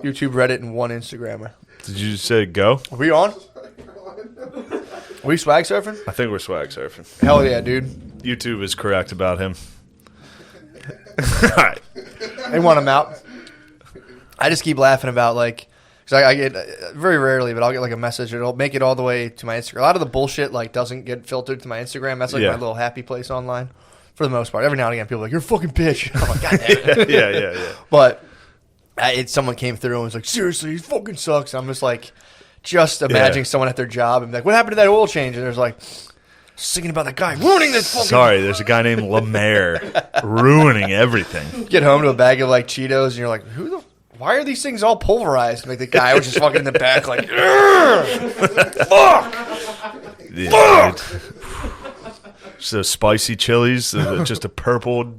YouTube, Reddit, and one Instagrammer. Did you say go? Are we on? Are we swag surfing? I think we're swag surfing. Hell yeah, dude. YouTube is correct about him. All right. They want him out. I just keep laughing about, like, because I get, very rarely, but I'll get, like, a message. It'll make it all the way to my Instagram. A lot of the bullshit, like, doesn't get filtered to my Instagram. That's, like, my little happy place online for the most part. Every now and again, people are like, you're a fucking bitch. I'm like, God damn it. Yeah. But someone came through and was like, seriously, he fucking sucks. And I'm just like, just imagining someone at their job and be like, what happened to that oil change? And there's like, singing about that guy ruining this fucking... Sorry, there's a guy named Lemaire ruining everything. Get home to a bag of, like, Cheetos, and you're like, why are these things all pulverized? Like, the guy was just fucking in the back like, fuck! Yeah, fuck! So spicy chilies, just a purple...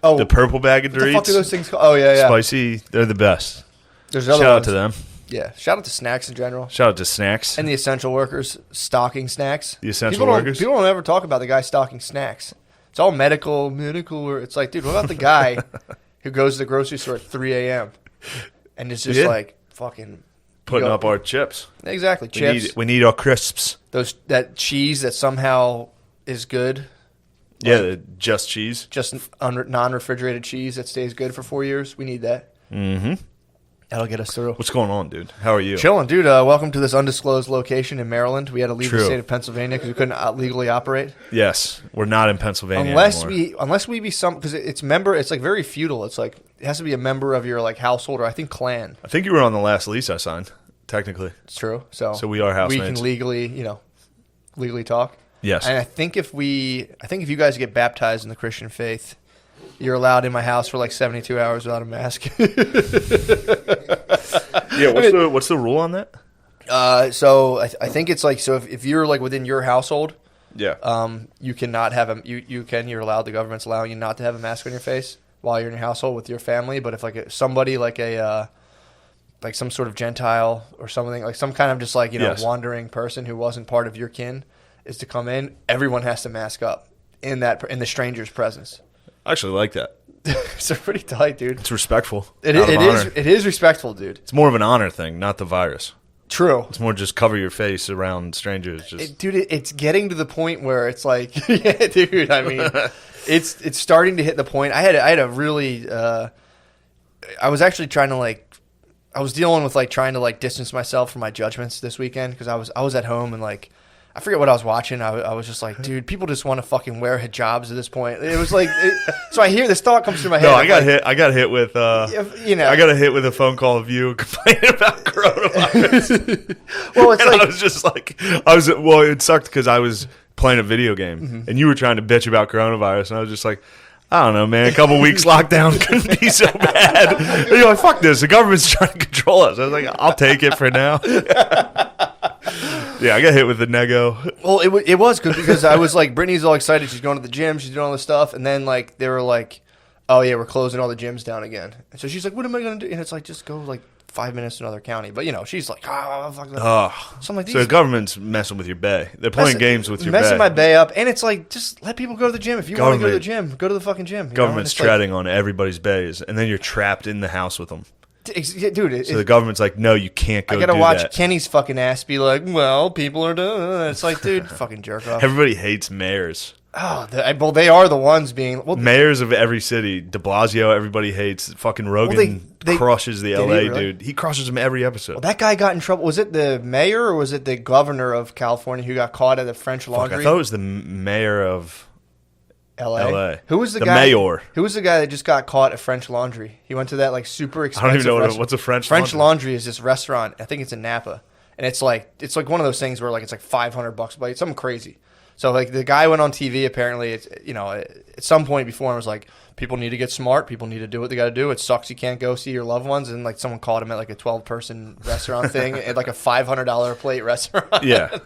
Oh, the purple bag of Doritos. What the fuck are those things called? Oh, yeah. Spicy. They're the best. There's other Shout ones. out to them. Yeah. Shout out to snacks in general. Shout out to snacks. And the essential workers stocking snacks. The essential workers? People don't ever talk about the guy stocking snacks. It's all medical. It's like, dude, what about the guy who goes to the grocery store at 3 a.m. and is just like fucking... Putting up our chips. Exactly. Chips. We need our crisps. That cheese that somehow is good. Yeah, just cheese. Just non-refrigerated cheese that stays good for 4 years. We need that. Mm-hmm. That'll get us through. What's going on, dude? How are you? Chilling, dude. Welcome to this undisclosed location in Maryland. We had to leave the state of Pennsylvania because we couldn't legally operate. Yes, we're not in Pennsylvania anymore. Unless we be some, because it's like very feudal. It's like it has to be a member of your like household or I think clan. I think you were on the last lease I signed. Technically, it's true. So we are housemates. We can legally talk. Yes. And I think if you guys get baptized in the Christian faith, you're allowed in my house for like 72 hours without a mask. Yeah, what's the rule on that? So I think it's like, so if you're like within your household, you cannot have you're allowed, the government's allowing you not to have a mask on your face while you're in your household with your family. But if like somebody like like some sort of Gentile or something, like some kind of just like, wandering person who wasn't part of your kin is to come in, everyone has to mask up in the stranger's presence. I actually like that. It's pretty tight, dude. It's respectful. It is respectful, dude. It's more of an honor thing, not the virus. True. It's more just cover your face around strangers. It's getting to the point where it's like, yeah, dude. I mean, it's starting to hit the point. I had a really. I was actually trying to like. I was dealing with like trying to like distance myself from my judgments this weekend because I was at home and like. I forget what I was watching. I was just like, dude, people just want to fucking wear hijabs at this point. It was like, so I hear this thought comes through my head. No, I got hit with, I got hit with a phone call of you complaining about coronavirus. Well, it's like, I was just like, it sucked because I was playing a video game and you were trying to bitch about coronavirus, and I was just like, I don't know, man. A couple weeks lockdown couldn't be so bad. And you're like, fuck this. The government's trying to control us. I was like, I'll take it for now. Yeah, I got hit with the nego. Well, it was good because I was like, Brittany's all excited. She's going to the gym. She's doing all this stuff. And then, like, they were like, oh, yeah, we're closing all the gyms down again. And so she's like, what am I going to do? And it's like, just go, like, 5 minutes to another county. But, she's like, fuck that. So I'm like, so the government's messing with your bay. They're playing games with your bay. Messing my bay up. And it's like, just let people go to the gym. If you want to go to the gym, go to the fucking gym. Government's treading on everybody's bays. And then you're trapped in the house with them. Dude, so the government's like, no, you can't go. I gotta watch Kenny's fucking ass be like, well, people are doing. It's like, dude, fucking jerk off. Everybody hates mayors. Oh, well, they are the ones being mayors of every city. De Blasio, everybody hates. Fucking Rogan crushes the LA dude. He crushes him every episode. Well, that guy got in trouble. Was it the mayor or was it the governor of California who got caught at the French Laundry? I thought it was the mayor of LA. Who was the guy? Mayor. Who was the guy that just got caught at French Laundry? He went to that like super expensive. I don't even know what's a French Laundry. French Laundry is this restaurant. I think it's in Napa, and it's like one of those things where like it's like $500 a plate, something crazy. So like the guy went on TV. Apparently, it's at some point before and was like, people need to get smart. People need to do what they got to do. It sucks you can't go see your loved ones. And like someone called him at like a 12-person restaurant thing at like a $500 a plate restaurant. Yeah.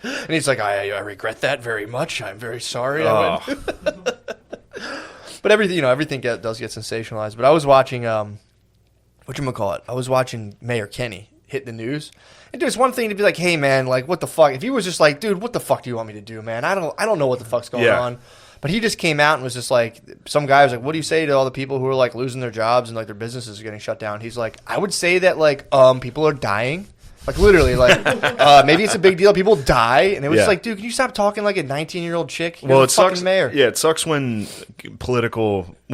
And he's like, I regret that very much. I'm very sorry. Oh. But everything does get sensationalized. But I was watching whatchamacallit? I was watching Mayor Kenny hit the news. And dude, it's one thing to be like, hey man, like what the fuck? If he was just like, dude, what the fuck do you want me to do, man? I don't know what the fuck's going on. But he just came out and was just like, some guy was like, what do you say to all the people who are like losing their jobs and like their businesses are getting shut down? He's like, I would say that like people are dying. Like literally, like maybe it's a big deal. People die, and it was just like, dude, can you stop talking like a 19-year-old chick? You're it sucks. Mayor. Yeah, it sucks when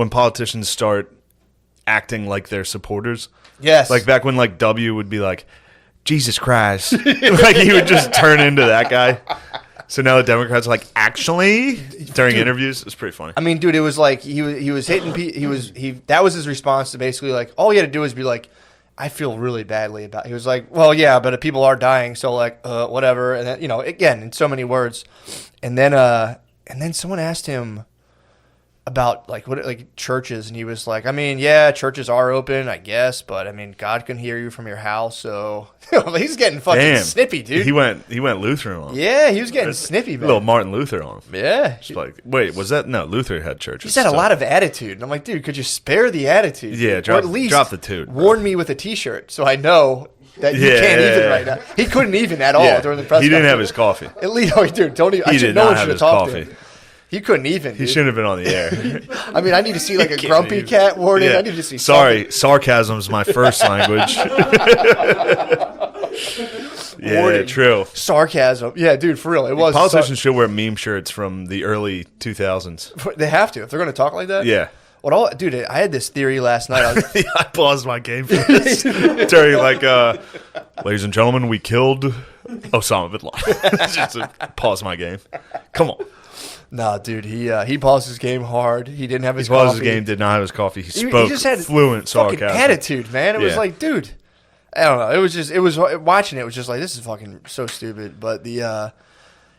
politicians start acting like their supporters. Yes, like back when like W would be like, Jesus Christ, like he would just turn into that guy. So now the Democrats are like, actually, during interviews, it's pretty funny. I mean, dude, it was like he was hitting. That was his response to basically like all he had to do was be like, I feel really badly about it. He was like, well, yeah, but people are dying, so like whatever. And then again in so many words, and then someone asked him about like churches, and he was like, I mean, yeah, churches are open, I guess, but I mean, God can hear you from your house, so he's getting fucking snippy, dude. He went Lutheran on him. Yeah, he was getting snippy, man. Little Martin Luther on him. Yeah, just like, wait, was that no? Luther had churches. He's had a lot of attitude, and I'm like, dude, could you spare the attitude? Yeah, or at least drop the toot. Warn me with a T-shirt so I know that you can't even right now. He couldn't even at all during the press. He didn't have his coffee. At least, dude, don't even. He did not have his coffee. He couldn't even. He shouldn't have been on the air. I mean, I need to see like a grumpy cat warning. I need to see. Sorry, sarcasm's my first language. Warning. True. Sarcasm. Yeah, dude, for real. It was. Politicians should wear meme shirts from the early 2000s. They have to if they're going to talk like that. Yeah. Dude, I had this theory last night. I paused my game for this. Terry, like, ladies and gentlemen, we killed Osama bin Laden. Just pause my game. Come on. Nah, dude, he paused his game hard. He didn't have his coffee. He paused his game, did not have his coffee. He spoke he just had fluent sarcasm. Attitude, man. It was like, dude, I don't know. It was watching it was just like, this is fucking so stupid. But but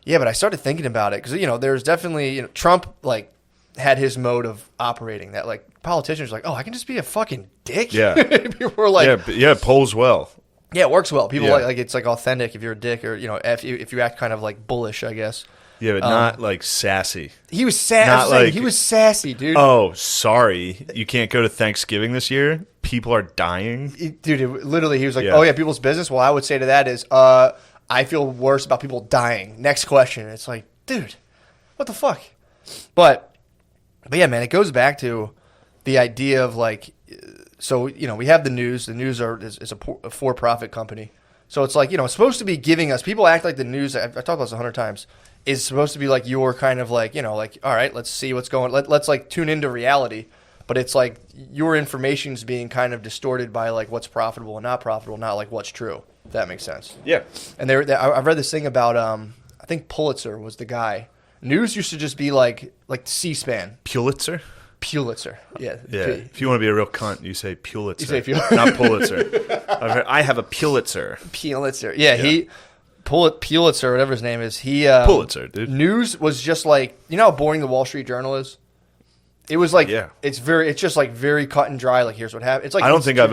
I started thinking about it because there's definitely Trump like had his mode of operating that like politicians are like, oh, I can just be a fucking dick. Yeah, people were like, it polls well. Yeah, it works well. People like it's like authentic if you're a dick or if you act kind of like bullish, I guess. Yeah, but not like sassy. He was sassy. He was sassy, dude. Oh, sorry. You can't go to Thanksgiving this year? People are dying? Dude, literally, he was like, oh, yeah, people's business? Well, I would say to that is, I feel worse about people dying. Next question. It's like, dude, what the fuck? But yeah, man, it goes back to the idea of like, so, we have the news. The news is a for-profit company. So it's like, it's supposed to be giving us, people act like the news, I've talked about this 100 times, is supposed to be like your kind of like, like, all right, let's see what's going on. Let's like tune into reality. But it's like your information's being kind of distorted by like what's profitable and not profitable, not like what's true. If that makes sense. Yeah. And I read this thing about, I think Pulitzer was the guy. News used to just be like C-SPAN. Pulitzer? Pulitzer. Yeah. If you want to be a real cunt, you say Pulitzer. You say Pulitzer. Not Pulitzer. I have a Pulitzer. Pulitzer. Yeah. Pulitzer, whatever his name is. Pulitzer, dude. News was just like, how boring the Wall Street Journal is? It was like, it's just like very cut and dry. Like, here's what happened. It's like, I don't think I've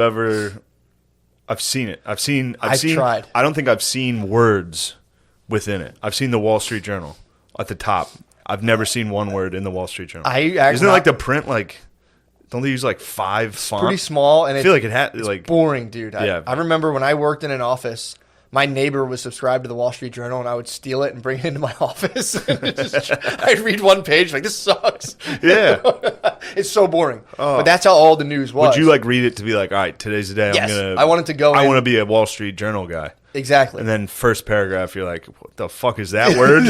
seen it. I've tried. I don't think I've seen words within it. I've seen the Wall Street Journal at the top. I've never seen one word in the Wall Street Journal. Isn't it like the print, like, don't they use like 5 fonts? Pretty small. And I feel like it had, like, boring, dude. Yeah. I remember when I worked in an office, my neighbor was subscribed to the Wall Street Journal, and I would steal it and bring it into my office. I'd read one page, like, this sucks. Yeah. It's so boring. But that's how all the news was. Would you, like, read it to be like, all right, today's the day yes. I'm going to... I wanted to go I want to be a Wall Street Journal guy. Exactly. And then first paragraph, you're like, what the fuck is that word?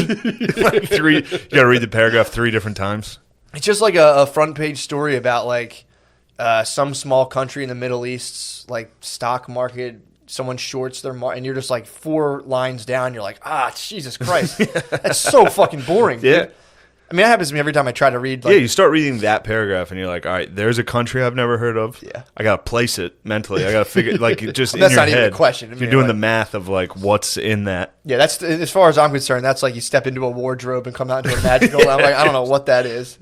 Like you got to read the paragraph 3 different times. It's just like a front page story about, like, some small country in the Middle East's, like, stock market... Someone shorts their and you're just like 4 lines down. You're like, Jesus Christ, that's so fucking boring, dude. Yeah. I mean, that happens to me every time I try to read. Like, you start reading that paragraph and you're like, all right, there's a country I've never heard of. Yeah, I gotta place it mentally. I gotta figure like just well, in your head. That's not even a question. If you're doing the math of like what's in that. Yeah, that's as far as I'm concerned. That's like you step into a wardrobe and come out into a magical. I'm like, I don't know what that is.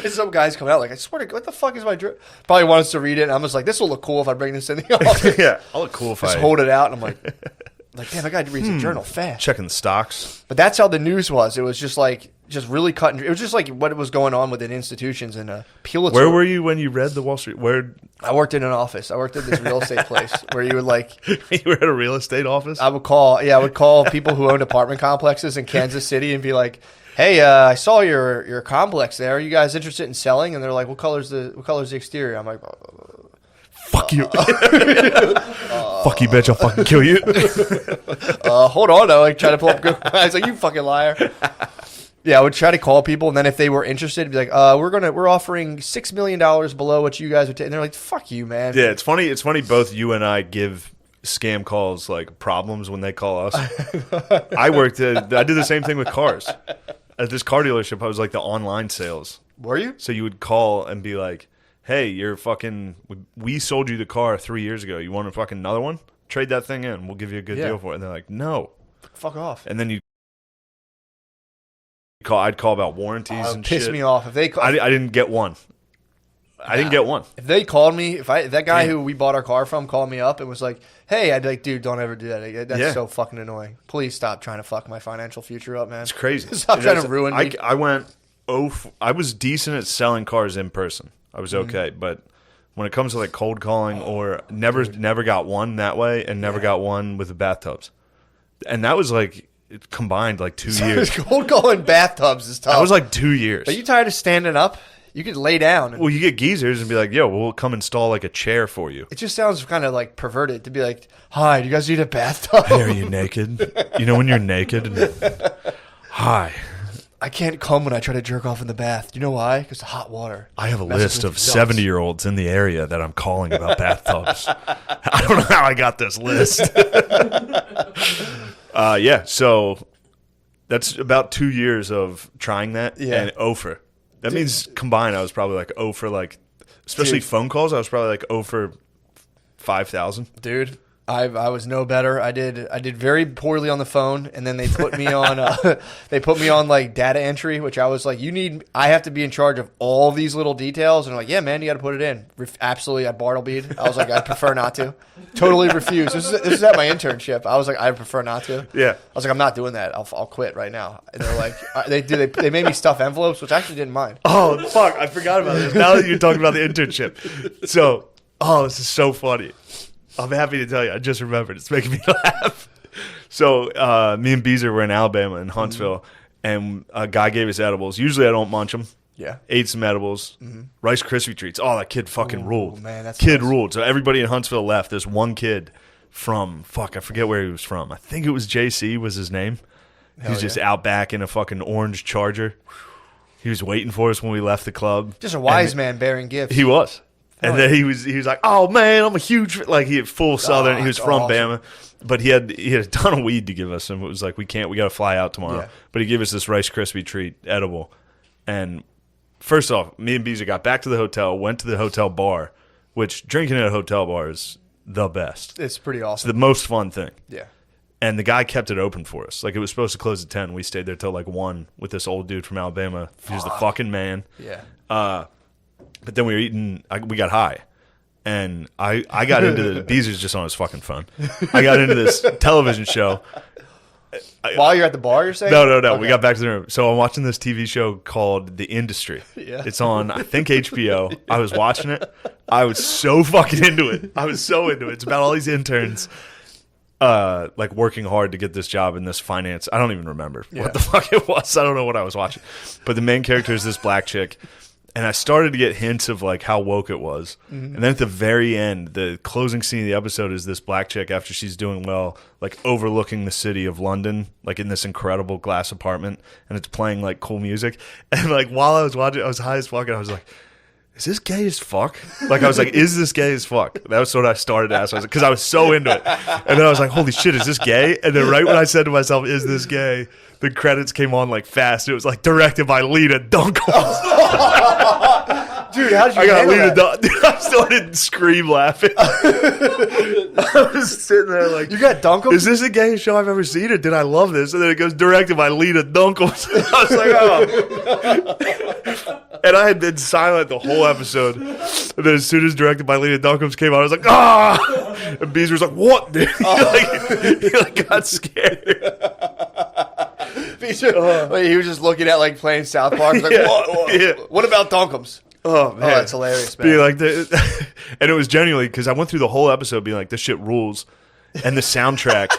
And some guys come out like, I swear to God, what the fuck is my drip? Probably wants to read it. And I'm just like, this will look cool if I bring this in the office. Yeah, I'll look cool if just hold it out. And I'm like, damn, that guy reads a journal fast. Checking the stocks. But that's how the news was. It was just like just really cut and it was just like what was going on within institutions and Pulitzer. Where were you when you read the Wall Street? Where I worked in an office. I worked at this real estate place where you would like. You were at a real estate office? I would call people who owned apartment complexes in Kansas City and be like, "Hey, I saw your complex there. Are you guys interested in selling?" And they're like, "What color's the exterior?" I'm like, "Fuck you, fuck you, bitch! I'll fucking kill you." Hold on, I like try to pull up. I was like, "You fucking liar." Yeah, I would try to call people, and then if they were interested, be like, we're offering $6 million below what you guys would take." And they're like, "Fuck you, man." Yeah, it's funny. It's funny. Both you and I give scam calls like problems when they call us. I did the same thing with cars. At this car dealership, I was like the online sales. Were you? So you would call and be like, "Hey, we sold you the car 3 years ago. You want a fucking another one? Trade that thing in. We'll give you a good deal for it." And they're like, "No." Fuck off. And then I'd call about warranties and shit. Piss me off. If they I didn't get one. I didn't get one. If they called me, if that guy who we bought our car from called me up and was like, "Hey," I'd be like, "Dude, don't ever do that. That's so fucking annoying. Please stop trying to fuck my financial future up, man." It's crazy. Stop trying to ruin me. I was decent at selling cars in person. I was okay, but when it comes to like cold calling or never got one that way and never got one with the bathtubs. And that was like it combined like 2 years. Cold calling bathtubs is tough. That was like 2 years. Are you tired of standing up? You could lay down. Well, you get geezers and be like, "Yo, we'll come install like a chair for you." It just sounds kind of like perverted to be like, "Hi, do you guys need a bathtub?" Hey, are you naked? You know when you're naked? And, "Hi. I can't come when I try to jerk off in the bath. You know why? Because the hot water. I have a list of 70-year-olds in the area that I'm calling about bathtubs. I don't know how I got this list." So that's about 2 years of trying that and over. That means combined, I was probably like for like, especially phone calls. I was probably like for 5,000. Dude, I was no better. I did very poorly on the phone, and then they put me on like data entry, which I was like, I have to be in charge of all these little details, and I'm like, "Yeah, man, you got to put it in." Absolutely, I Bartlebeed. I was like, "I prefer not to." Totally refused. This is at my internship. I was like, "I prefer not to." Yeah. I was like, "I'm not doing that. I'll quit right now." And they're like, they made me stuff envelopes, which I actually didn't mind. Oh fuck! I forgot about this. Now that you're talking about the internship, so this is so funny. I'm happy to tell you. I just remembered. It's making me laugh. So me and Beezer were in Alabama in Huntsville, and a guy gave us edibles. Usually I don't munch them. Yeah. Ate some edibles. Rice Krispie treats. Oh, that kid fucking ruled. Man, that's kid ruled. So everybody in Huntsville left. There's one kid from, I forget where he was from. I think it was JC was his name. He was just out back in a fucking orange Charger. He was waiting for us when we left the club. Just a wise man bearing gifts. He was. And then he was like, "Oh man, I'm a huge," like he had full Southern. He was from Bama, but he had a ton of weed to give us, and it was like, we got to fly out tomorrow. Yeah. But he gave us this Rice Krispie treat edible, and first off, me and Beezer got back to the hotel, went to the hotel bar, which drinking at a hotel bar is the best. It's pretty awesome. It's the most fun thing. Yeah. And the guy kept it open for us. Like it was supposed to close at 10. We stayed there till like 1 with this old dude from Alabama. He was the fucking man. Yeah. But then we were eating, we got high. And I got into the, Beezer's just on his fucking phone. I got into this television show. While you're at the bar, you're saying? No. Okay. We got back to the room. So I'm watching this TV show called The Industry. Yeah. It's on, I think, HBO. I was watching it. I was so fucking into it. I was so into it. It's about all these interns like working hard to get this job in this finance. I don't even remember what the fuck it was. I don't know what I was watching. But the main character is this black chick. And I started to get hints of like how woke it was. Mm-hmm. And then at the very end, the closing scene of the episode is this black chick after she's doing well, like overlooking the city of London, like in this incredible glass apartment, and it's playing like cool music. And like while I was watching, I was high as fuck, and I was like, "Is this gay as fuck?" Like I was like, "Is this gay as fuck?" That was what I started to ask. I was because I was so into it, and then I was like, "Holy shit, is this gay?" And then right when I said to myself, "Is this gay?" the credits came on like fast. It was like directed by Lena Dunham. Dude, how did you I got Lena Dunham. Dude, I started to scream laughing. I was sitting there like, "You got Dunham? Is this a gay show I've ever seen, or did I love this?" And then it goes directed by Lena Dunham. I was like, "Oh." And I had been silent the whole episode. And then as soon as directed by Lena Dunham came out, I was like, "Ah!" And Beezer was like, "What, dude?" He got scared. He was just looking at like playing South Park. He's like, what about Dunkums? Oh man, that's hilarious, man. Be like, and it was genuinely because I went through the whole episode being like, this shit rules, and the soundtrack.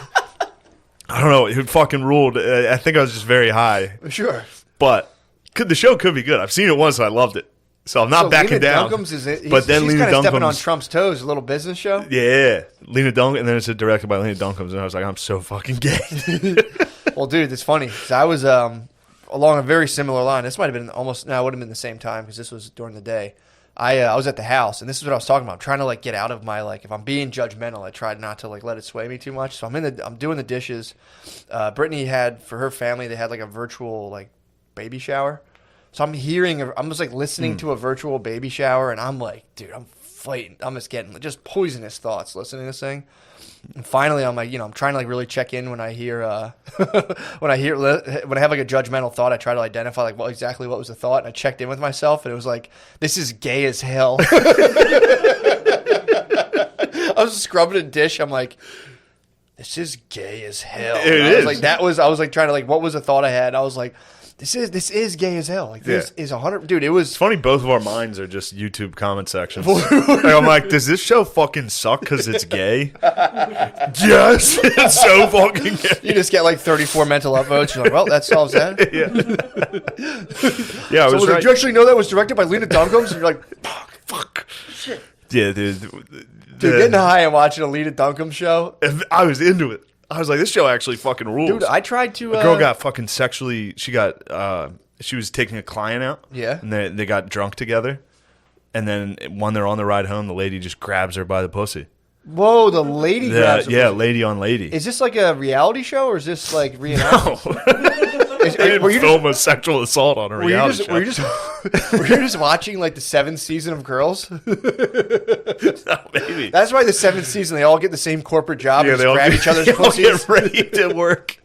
I don't know, it fucking ruled. I think I was just very high. Sure, but the show could be good. I've seen it once and I loved it, so I'm not backing down. But then Lena Dunham's stepping on Trump's toes. A little business show. Yeah, Lena Dunham, and then it's directed by Lena Dunham, and I was like, I'm so fucking gay. Well, dude, it's funny because I was along a very similar line. This might have been almost. No, it would have been the same time because this was during the day. I was at the house, and this is what I was talking about. I'm trying to like get out of my like if I'm being judgmental, I tried not to like let it sway me too much. So I'm doing the dishes. Brittany had for her family they had like a virtual like baby shower. So I'm just like listening to a virtual baby shower, and I'm like, dude, I'm fighting. I'm just getting just poisonous thoughts listening to this thing. And finally, I'm like, I'm trying to like really check in when I hear, when I have like a judgmental thought. I try to identify like what was the thought, and I checked in with myself, and it was like, this is gay as hell. I was scrubbing a dish. I'm like, this is gay as hell. I was like trying to like, what was the thought I had? I was like, this is gay as hell. Like this is 100. Dude, it was. It's funny. Both of our minds are just YouTube comment sections. I'm like, does this show fucking suck because it's gay? Yes, it's so fucking gay. You just get like 34 mental upvotes. You're like, well, that solves that. Yeah. So did you actually know that was directed by Lena Dunham? So you're like, fuck, shit. Yeah, dude. Getting high and watching a Lena Dunham show. I was into it. I was like, this show actually fucking rules. Dude, I tried to... A girl got fucking sexually... She was taking a client out. Yeah. And they got drunk together. And then when they're on the ride home, the lady just grabs her by the pussy. Whoa, the lady grabs her pussy. Lady on lady. Is this like a reality show or is this like reenactment? No. Were you film a sexual assault on a reality show. Were you just watching like the 7th season of Girls? No, maybe. That's why the 7th season they all get the same corporate job and just grab each other's pussies. They all get ready to work.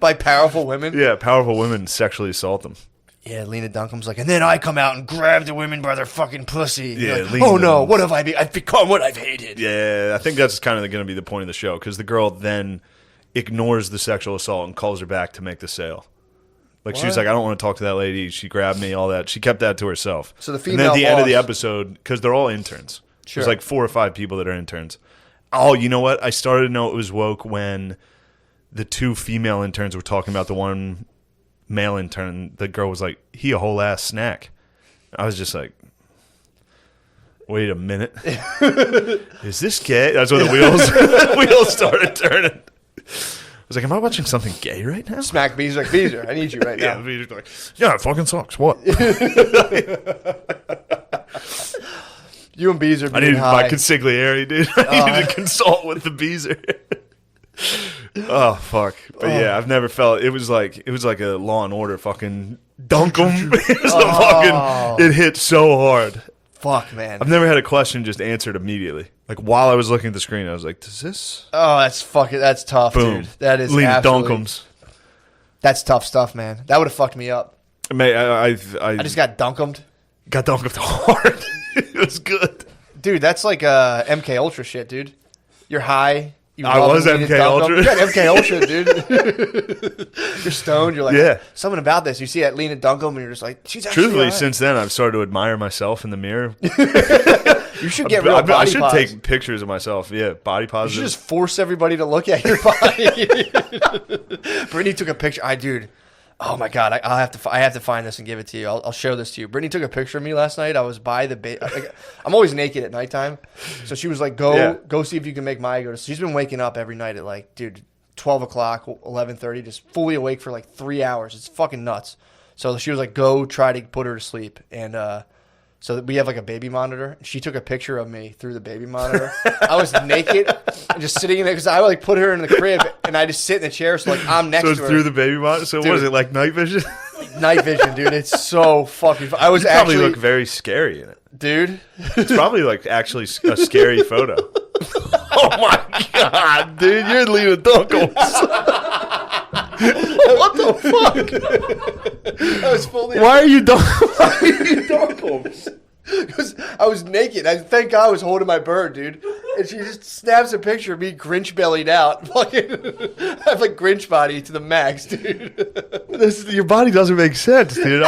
By powerful women? Yeah, powerful women sexually assault them. Yeah, Lena Dunham's like, and then I come out and grab the women by their fucking pussy. Yeah, like, oh no, what have I I've become what I've hated. Yeah, I think that's kind of going to be the point of the show because the girl then ignores the sexual assault and calls her back to make the sale. Like she was like, I don't want to talk to that lady. She grabbed me, all that. She kept that to herself. So the And female then at the end of the boss- episode, because they're all interns. Sure. There's like 4 or 5 people that are interns. Oh, you know what? I started to know it was woke when the 2 female interns were talking about the one male intern. The girl was like, he a whole ass snack. I was just like, wait a minute. Is this gay? That's when the wheels started turning. I was like, am I watching something gay right now? Smack Beezer like, Beezer, I need you right now. Yeah, Beezer's like, yeah, it fucking sucks. What? You and Beezer being I needed high. my consigliere, dude. I needed to consult with the Beezer. Oh, fuck. But yeah, I've never felt it was like a Law and Order fucking dunk 'em. It hit so hard. Fuck, man. I've never had a question just answered immediately. Like while I was looking at the screen, I was like, "Does this?" Oh, that's tough, Boom. dude. That is Lena absolutely. Dunham's. That's tough stuff, man. That would have fucked me up. I just got dunkumed. Got dunked hard. It was good, dude. That's like MK Ultra shit, dude. You're high. I was MK Ultra. You got MK Ultra, dude. You're stoned. You're like, something about this. You see that Lena Dunham, and you're just like, she's actually truthfully. high. Since then, I've started to admire myself in the mirror. You should get real body I should pause. take pictures of myself. Yeah, body positive. You should just force everybody to look at your body. Brittany took a picture. Dude. Oh my god! I have to find this and give it to you. I'll show this to you. Brittany took a picture of me last night. I was by the I'm always naked at nighttime, so she was like, "Go see if you can make Maya go to." She's been waking up every night at like, dude, 12 o'clock, 11:30, just fully awake for like 3 hours. It's fucking nuts. So she was like, "Go try to put her to sleep," and so we have like a baby monitor. She took a picture of me through the baby monitor. I was naked and just sitting in there because I like put her in the crib and I just sit in the chair. So like I'm next to her. So it's through the baby monitor. So dude, what is it like night vision? Night vision, dude. It's so fucking. I was you probably look very scary in it, dude. It's probably like actually a scary photo. Oh my god, dude, you're Lena Dunham. What the fuck? I was fully. Why are you Dunham? Because I was naked. Thank God I was holding my bird, dude. And she just snaps a picture of me Grinch bellied out. Fucking, I have like Grinch body to the max, dude. Your body doesn't make sense, dude.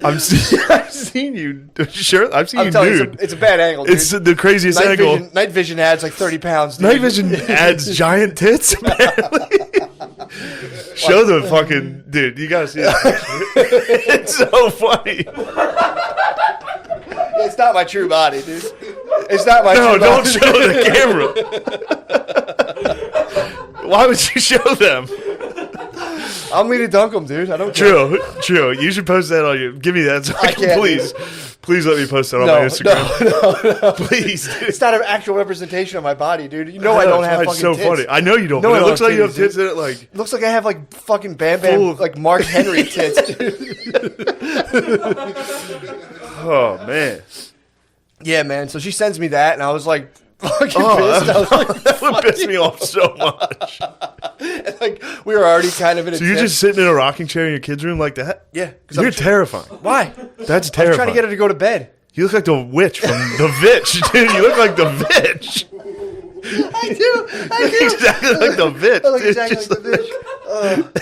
I've seen you. Sure, I've seen you nude. It's a bad angle, dude. It's the craziest angle. Night vision adds like 30 pounds, dude. Night vision adds giant tits, apparently. Show the fucking... Dude, you gotta see that picture. It's so funny. It's not my true body, dude. It's not my true body. No, don't show the camera. Why would you show them? I'm Lena Dunham, dude. I don't care. True. You should post that on your... Give me that so I can please let me post that on my Instagram. No. Please, dude. It's not an actual representation of my body, dude. You know I don't have fucking so tits. Funny. I know you don't. No, but it looks like you have tits in it. Like it looks like I have like fucking Bam, like Mark Henry tits, dude. Oh man. Yeah, man. So she sends me that, and I was like, fucking pissed. I was like, that would piss me off so much. And like we were already kind of in a. So you're just sitting in a rocking chair in your kid's room like that? Yeah. You're terrifying. Why? That's terrifying. I'm trying to get her to go to bed. You look like the witch from The Vitch, dude. You look like the Vitch. I do. Exactly like the Vitch. I look exactly like the Vitch.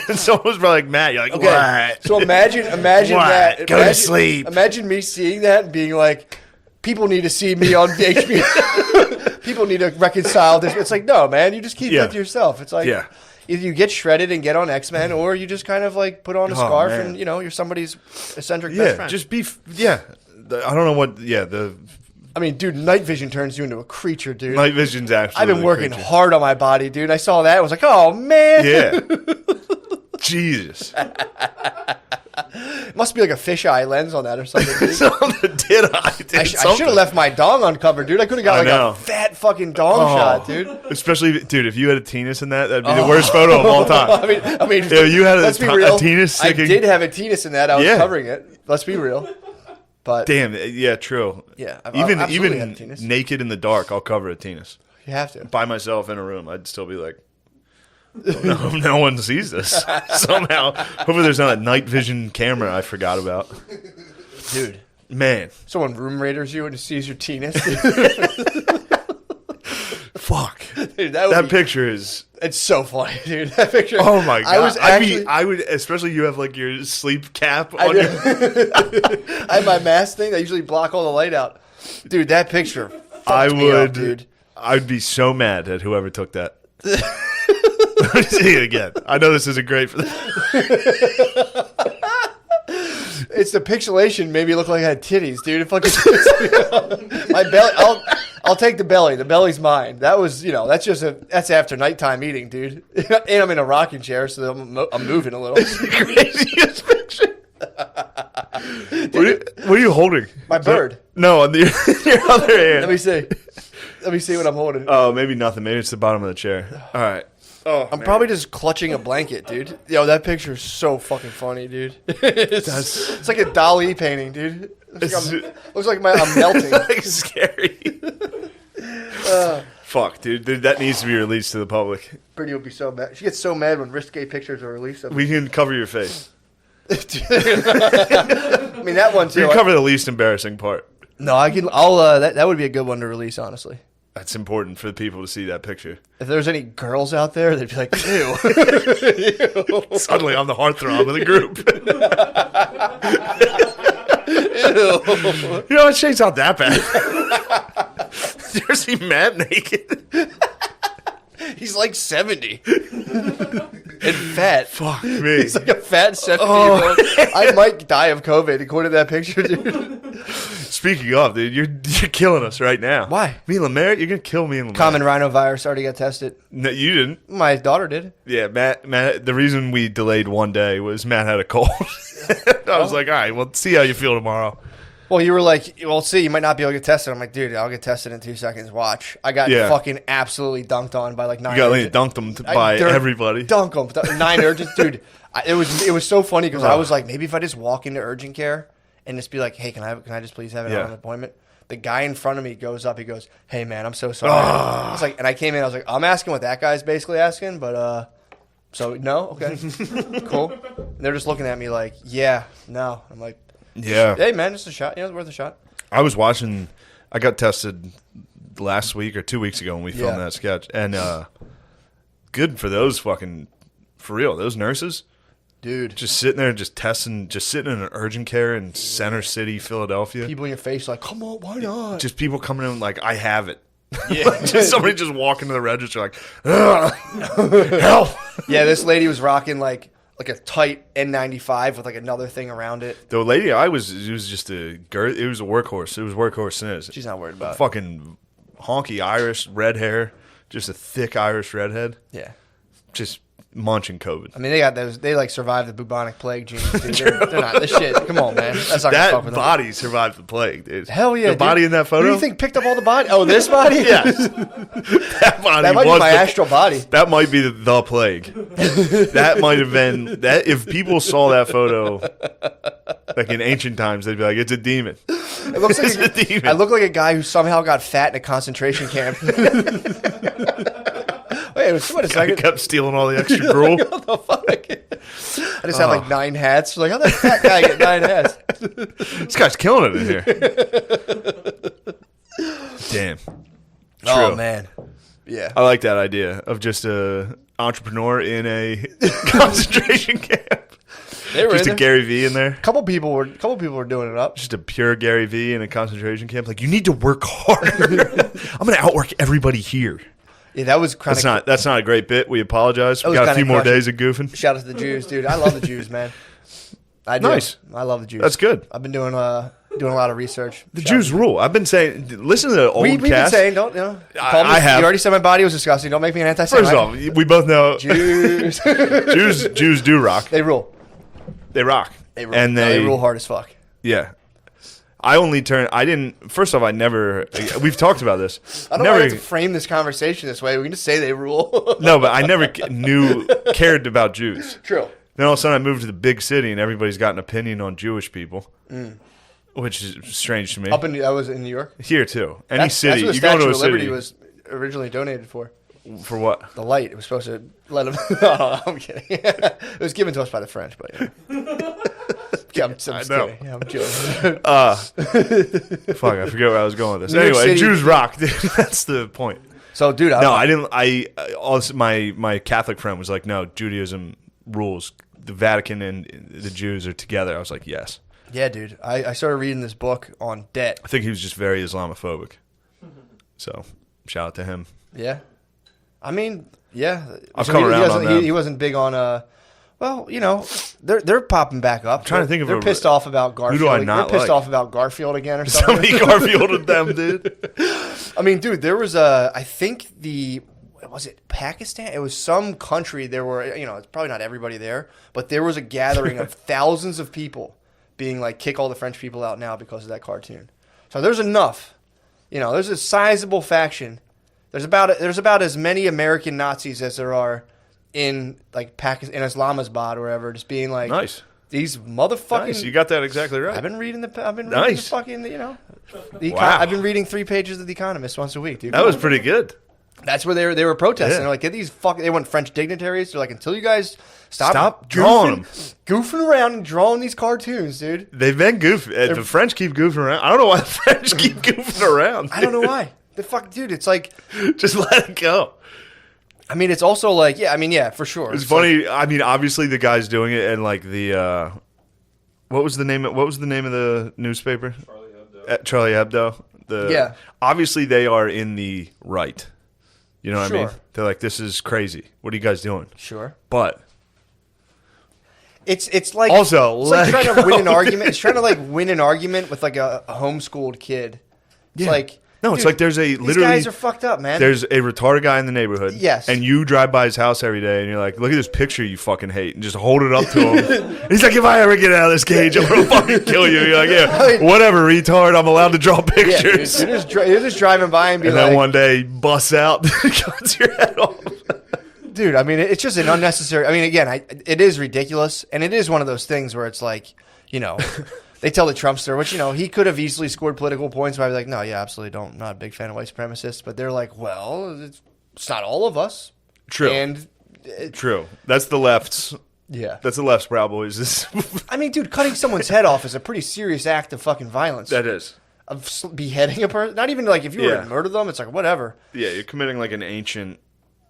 And someone was probably like, Matt, you're like, okay. What? So imagine that. Go to sleep. Imagine me seeing that and being like, people need to see me on HBO. People need to reconcile this. It's like, no, man, you just keep it to yourself. It's like, either you get shredded and get on X-Men, or you just kind of like put on a scarf and, you know, you're somebody's eccentric best friend. Just be, I don't know what, I mean, dude, night vision turns you into a creature, dude. Night vision's actually I've been working hard on my body, dude. I saw that. I was like, oh, man. Yeah. Jesus. It must be like a fisheye lens on that or something, dude. It's on the tit eye, dude. I should have left my dong uncovered, dude. I could have got like a fat fucking dong shot, dude. Especially, dude, if you had a penis in that'd be the worst photo of all time. I mean, you had a penis sticking. I did have a penis in that. I was covering it. Let's be real. But damn, yeah, true. Yeah, even naked in the dark, I'll cover a penis. You have to. By myself in a room, I'd still be like, no one sees this somehow. Hopefully, there's not a night vision camera I forgot about. Dude, man, someone room raiders you and sees your penis. Fuck, dude, that picture is. It's so funny, dude. That picture. Oh my god! I would, especially you have like your sleep cap on. I have my mask thing. I usually block all the light out. Dude, that picture. Dude. I'd be so mad at whoever took that. Let me see it again. I know this isn't great for them. It's the pixelation made me look like I had titties, dude. It fucking my belly. I'll take the belly. The belly's mine. That was, that's after nighttime eating, dude. And I'm in a rocking chair, so I'm moving a little. It's the craziest picture. What are you holding? My bird. No, on your other hand. Let me see what I'm holding. Oh, maybe nothing. Maybe it's the bottom of the chair. All right. Oh, I'm probably just clutching a blanket, dude. Yo, that picture is so fucking funny, dude. It's like a Dali painting, dude. Looks like I'm melting. Like scary. Fuck, dude. That needs to be released to the public. Brittany would be so mad. She gets so mad when risque pictures are released. We can cover your face. I mean, that one too. You can cover the least embarrassing part. No, I can. That would be a good one to release, honestly. That's important for the people to see that picture. If there's any girls out there, they'd be like, ew. Ew. Suddenly I'm the heartthrob of the group. Ew. You know, Shane's not that bad. Did you ever see Matt naked? He's like 70. And fat. Fuck me. He's like a fat 70-year-old. I might die of COVID according to that picture, dude. Speaking of, dude, you're killing us right now. Why? Me and Lemaire, you're going to kill me and Lemaire. Common rhinovirus already got tested. No, you didn't. My daughter did. Yeah, Matt. The reason we delayed one day was Matt had a cold. I was like, all right, well, see how you feel tomorrow. Well, you were like, well, see, you might not be able to get tested. I'm like, dude, I'll get tested in 2 seconds. Watch. I got fucking absolutely dunked on by like 9 You got Lena dunked them by everybody. Dunk them. 9 urgent. Dude, it was so funny because I was like, maybe if I just walk into urgent care and just be like, hey, can I just please have an appointment? The guy in front of me goes up. He goes, hey, man, I'm so sorry. I was like, and I came in. I was like, I'm asking what that guy's basically asking, but so no, okay, cool. And they're just looking at me like, yeah, no. I'm like, yeah. Hey, man, just a shot. It's worth a shot. I was watching. I got tested last week or 2 weeks ago when we filmed that sketch. And good for those fucking, for real, those nurses. Dude. Just sitting there, just testing, just sitting in an urgent care in Center City, Philadelphia. People in your face like, come on, why not? Just people coming in like, I have it. Yeah. Just somebody just walking to the register like, help. Yeah, this lady was rocking like a tight N95 with like another thing around it. The lady it was just it was a workhorse. It was workhorse. She's not worried about it. Fucking honky Irish, red hair, just a thick Irish redhead. Yeah. Just munching COVID. I mean, they got those. They like survived the bubonic plague genes. Dude. They're not this shit. Come on, man. That's not that fuck with body them. survived the plague, dude. Hell yeah, the body in that photo. Who do you think picked up all the body? Oh, this body? Yes. That body. That might be my astral body. That might be the plague. That might have been that. If people saw that photo, like in ancient times, they'd be like, "It's a demon." It looks like a demon. I look like a guy who somehow got fat in a concentration camp. Wait, wait a second. I kept stealing all the extra gruel. What the fuck? I just had like 9 hats. Like, how'd that fat guy get 9 hats? This guy's killing it in here. Damn. True. Oh, man. Yeah. I like that idea of just a entrepreneur in a concentration camp. They were just a Gary V in there. Couple people were doing it up. Just a pure Gary V in a concentration camp. Like, you need to work harder. I'm going to outwork everybody here. Yeah, that was kind of... That's not a great bit. We apologize. We got a few more days of goofing. Shout out to the Jews, dude. I love the Jews, man. I do. Nice. I love the Jews. That's good. I've been doing a lot of research. The Jews rule. I've been saying, listen to the old We've been cast. saying, don't, you know. I have. You already said my body was disgusting. Don't make me an anti-Semite. First off, we both know Jews. Jews do rock. They rule. They rock. They rule. And they rule hard as fuck. Yeah. First off, I never, we've talked about this. I don't know why I have to frame this conversation this way. We can just say they rule. No, but I never cared about Jews. True. Then all of a sudden I moved to the big city and everybody's got an opinion on Jewish people, which is strange to me. I was in New York. Here too. That's what the Statue of Liberty was originally donated for. For what? The light. It was supposed to let them. No, I'm kidding. It was given to us by the French, but yeah, I'm just kidding. Yeah, I'm joking. Fuck, I forget where I was going with this. Anyway, Jews rock. That's the point. So, dude, I didn't. My Catholic friend was like, "No, Judaism rules. The Vatican and the Jews are together." I was like, "Yes." Yeah, dude. I started reading this book on debt. I think he was just very Islamophobic. So, shout out to him. Yeah. I mean, yeah. I've come around on that. He wasn't big on, well, you know, they're popping back up. I'm trying to think of They're pissed off about Garfield. Who do I not They're pissed off about Garfield again or Somebody something. Garfielded them, dude. I mean, dude, there was I think was it Pakistan? It was some country. There were, you know, it's probably not everybody there, but there was a gathering of thousands of people being like, kick all the French people out now because of that cartoon. So there's enough. You know, there's a sizable faction. There's about as many American Nazis as there are in like Pakistan, in Islamabad or wherever, just being like, nice. These motherfucking. Nice. You got that exactly right. I've been reading the nice. fucking, you know, wow. I've been reading 3 pages of The Economist once a week, dude. That was pretty good. That's where they were protesting. Yeah. They're like, get these they want French dignitaries. They're like, until you guys stop drawing them, goofing around and drawing these cartoons, dude. They've been goofy. The French keep goofing around. I don't know why the French keep goofing around. I don't know why. The fuck, dude. It's like, just let it go. I mean, it's also like, yeah. I mean, yeah, for sure. It's funny. Like, I mean, obviously the guy's doing it, and like the what was the name of the newspaper? Charlie Hebdo. Yeah. Obviously, they are in the right. You know what I mean? They're like, this is crazy. What are you guys doing? Sure. But it's like also it's like trying to win an argument. It's trying to like win an argument with like a homeschooled kid. It's like. No, it's like there's literally... These guys are fucked up, man. There's a retarded guy in the neighborhood. Yes. And you drive by his house every day, and you're like, look at this picture you fucking hate, and just hold it up to him. He's like, if I ever get out of this cage, I'm going to fucking kill you. You're like, yeah, whatever, retard. I'm allowed to draw pictures. Yeah, you're just driving by and be like... And then one day, he busts out, cuts your head off. Dude, I mean, it's just an unnecessary... I mean, again, it is ridiculous, and it is one of those things where it's like, you know... They tell the Trumpster, which, you know, he could have easily scored political points by like, no, yeah, absolutely don't. Not a big fan of white supremacists. But they're like, well, it's not all of us. True. And true. That's the left's. Yeah. That's the left's Proud Boys. I mean, dude, cutting someone's head off is a pretty serious act of fucking violence. That is. of beheading a person. Not even like if you were to murder them, it's like whatever. Yeah, you're committing like an ancient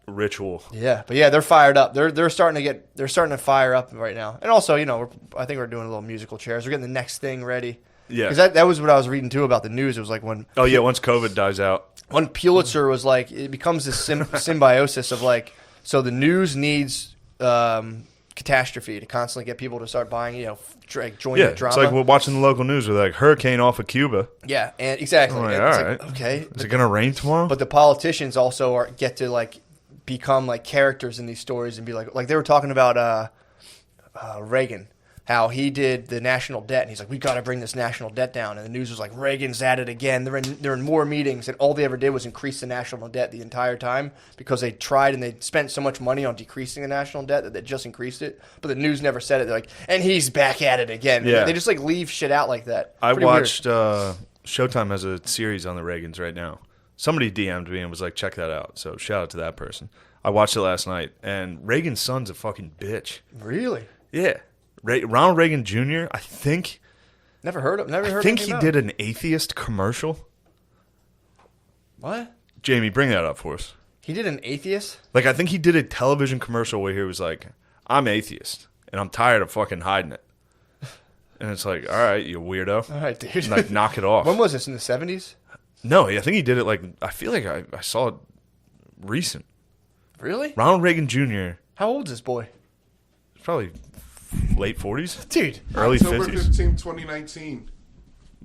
ritual. Yeah, but they're fired up. They're starting to fire up right now. And also, I think we're doing a little musical chairs. We're getting the next thing ready. Yeah, because that was what I was reading too about the news. It was like when once COVID dies out, when Pulitzer was like, it becomes this symbiosis of like, so the news needs catastrophe to constantly get people to start buying, join the drama. It's like we're watching the local news with like hurricane off of Cuba. Yeah, and exactly. Like, and all right, like, okay, is it gonna rain tomorrow? But the politicians also get to like become like characters in these stories and be like they were talking about Reagan. How he did the national debt, and he's like, "We got to bring this national debt down." And the news was like, "Reagan's at it again." They're in more meetings, and all they ever did was increase the national debt the entire time because they tried and they spent so much money on decreasing the national debt that they just increased it. But the news never said it. They're like, "And he's back at it again." Yeah. They just like leave shit out like that. I watched Showtime has a series on the Reagans right now. Somebody DM'd me and was like, "Check that out." So shout out to that person. I watched it last night, and Reagan's son's a fucking bitch. Really? Yeah. Ronald Reagan Jr., I think. Never heard of. I think he did an atheist commercial. What? Jamie, bring that up for us. He did an atheist? Like, I think he did a television commercial where he was like, "I'm atheist, and I'm tired of fucking hiding it." And it's like, all right, you weirdo. All right, dude. Like, knock it off. When was this, in the 70s? No, I think he did it like, I feel like I saw it recent. Really? Ronald Reagan Jr. How old is this boy? Probably late 40s? Dude. Early October 50s? 15, 2019.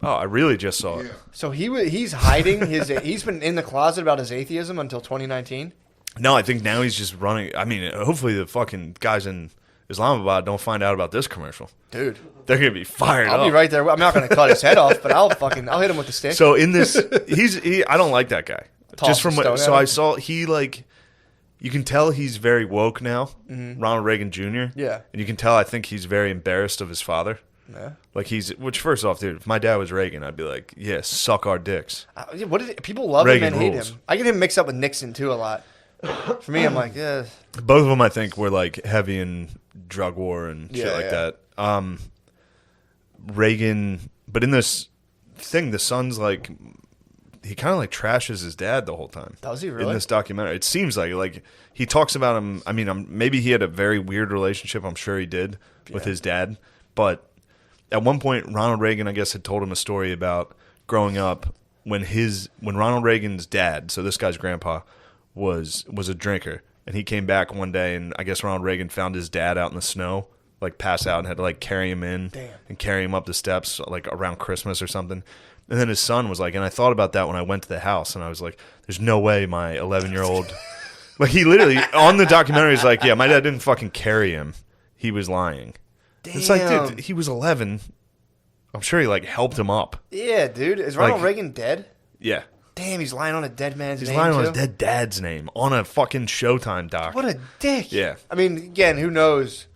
Oh, I really just saw it. So he's hiding he's been in the closet about his atheism until 2019? No, I think now he's just running. I mean, hopefully the fucking guys in Islamabad don't find out about this commercial. Dude. They're going to be fired up. I'll be right there. I'm not going to cut his head off, but I'll hit him with the stick. So in this, I don't like that guy. Just from what, so I saw, you can tell he's very woke now, Ronald Reagan Jr. Yeah. And you can tell, I think he's very embarrassed of his father. Yeah. Like which first off, dude, if my dad was Reagan, I'd be like, yeah, suck our dicks. People love Reagan him and rules. hate him. I get him mixed up with Nixon too a lot. For me, I'm like, yeah. Both of them, I think, were like heavy in drug war and shit like that. Reagan, but in this thing, the son's like, he kind of like trashes his dad the whole time. Does he really? In this documentary, it seems like he talks about him. I mean, maybe he had a very weird relationship. I'm sure he did with his dad. But at one point, Ronald Reagan, I guess, had told him a story about growing up when Ronald Reagan's dad, so this guy's grandpa, was a drinker, and he came back one day, and I guess Ronald Reagan found his dad out in the snow, like pass out, and had to like carry him in and carry him up the steps like around Christmas or something. And then his son was like, and I thought about that when I went to the house, and I was like, there's no way my 11-year-old, like he literally on the documentary is like, yeah, my dad didn't fucking carry him, he was lying. Damn. It's like, dude, he was 11. I'm sure he like helped him up. Yeah, dude. Is Ronald Reagan dead? Yeah. Damn, he's lying on a dead man's name. He's lying on his dead dad's name on a fucking Showtime doc. What a dick. Yeah. I mean, again, who knows?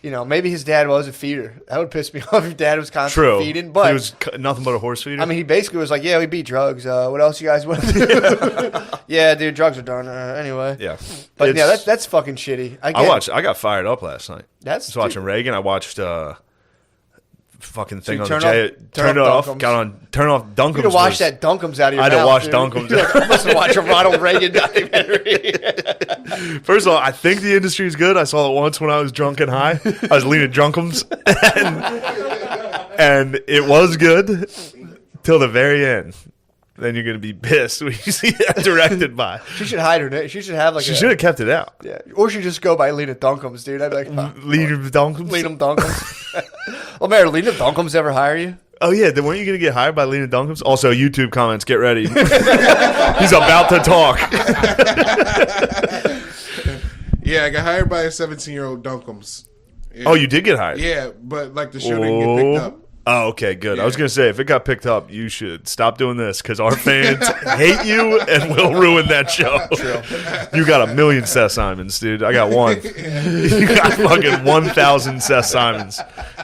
Maybe his dad was a feeder. That would piss me off if dad was constantly feeding. But he was nothing but a horse feeder. I mean, he basically was like, yeah, we beat drugs. What else you guys want to do? Yeah, dude, drugs are done. Anyway. Yeah. But yeah, that's fucking shitty. I got fired up last night. I was watching Reagan. I watched fucking thing on the J. Turned it off. Got on. Turn off Duncom's. You had to wash that Duncom's out of your mouth. I had to wash Duncom's. I must have watched a Ronald Reagan documentary. First of all, I think the industry is good. I saw it once when I was drunk and high. I was Lena Duncom's, and it was good till the very end. Then you're gonna be pissed when you see that directed by. She should hide her name. She should have She should have kept it out. Yeah, or she just go by Lena Duncom's, dude. I'd be like, Lena Duncom's. Lena Duncom's. Well, Mayor, Lena Duncom's ever hire you? Oh yeah, then weren't you gonna get hired by Lena Duncom's? Also, YouTube comments, get ready. He's about to talk. Yeah, I got hired by a 17-year-old Duncom's. Yeah. Oh, you did get hired? Yeah, but like the show didn't get picked up. Oh, okay, good. Yeah. I was going to say, if it got picked up, you should stop doing this because our fans hate you and will ruin that show. True. You got 1 million Seth Simons, dude. I got one. You got fucking 1,000 Seth Simons.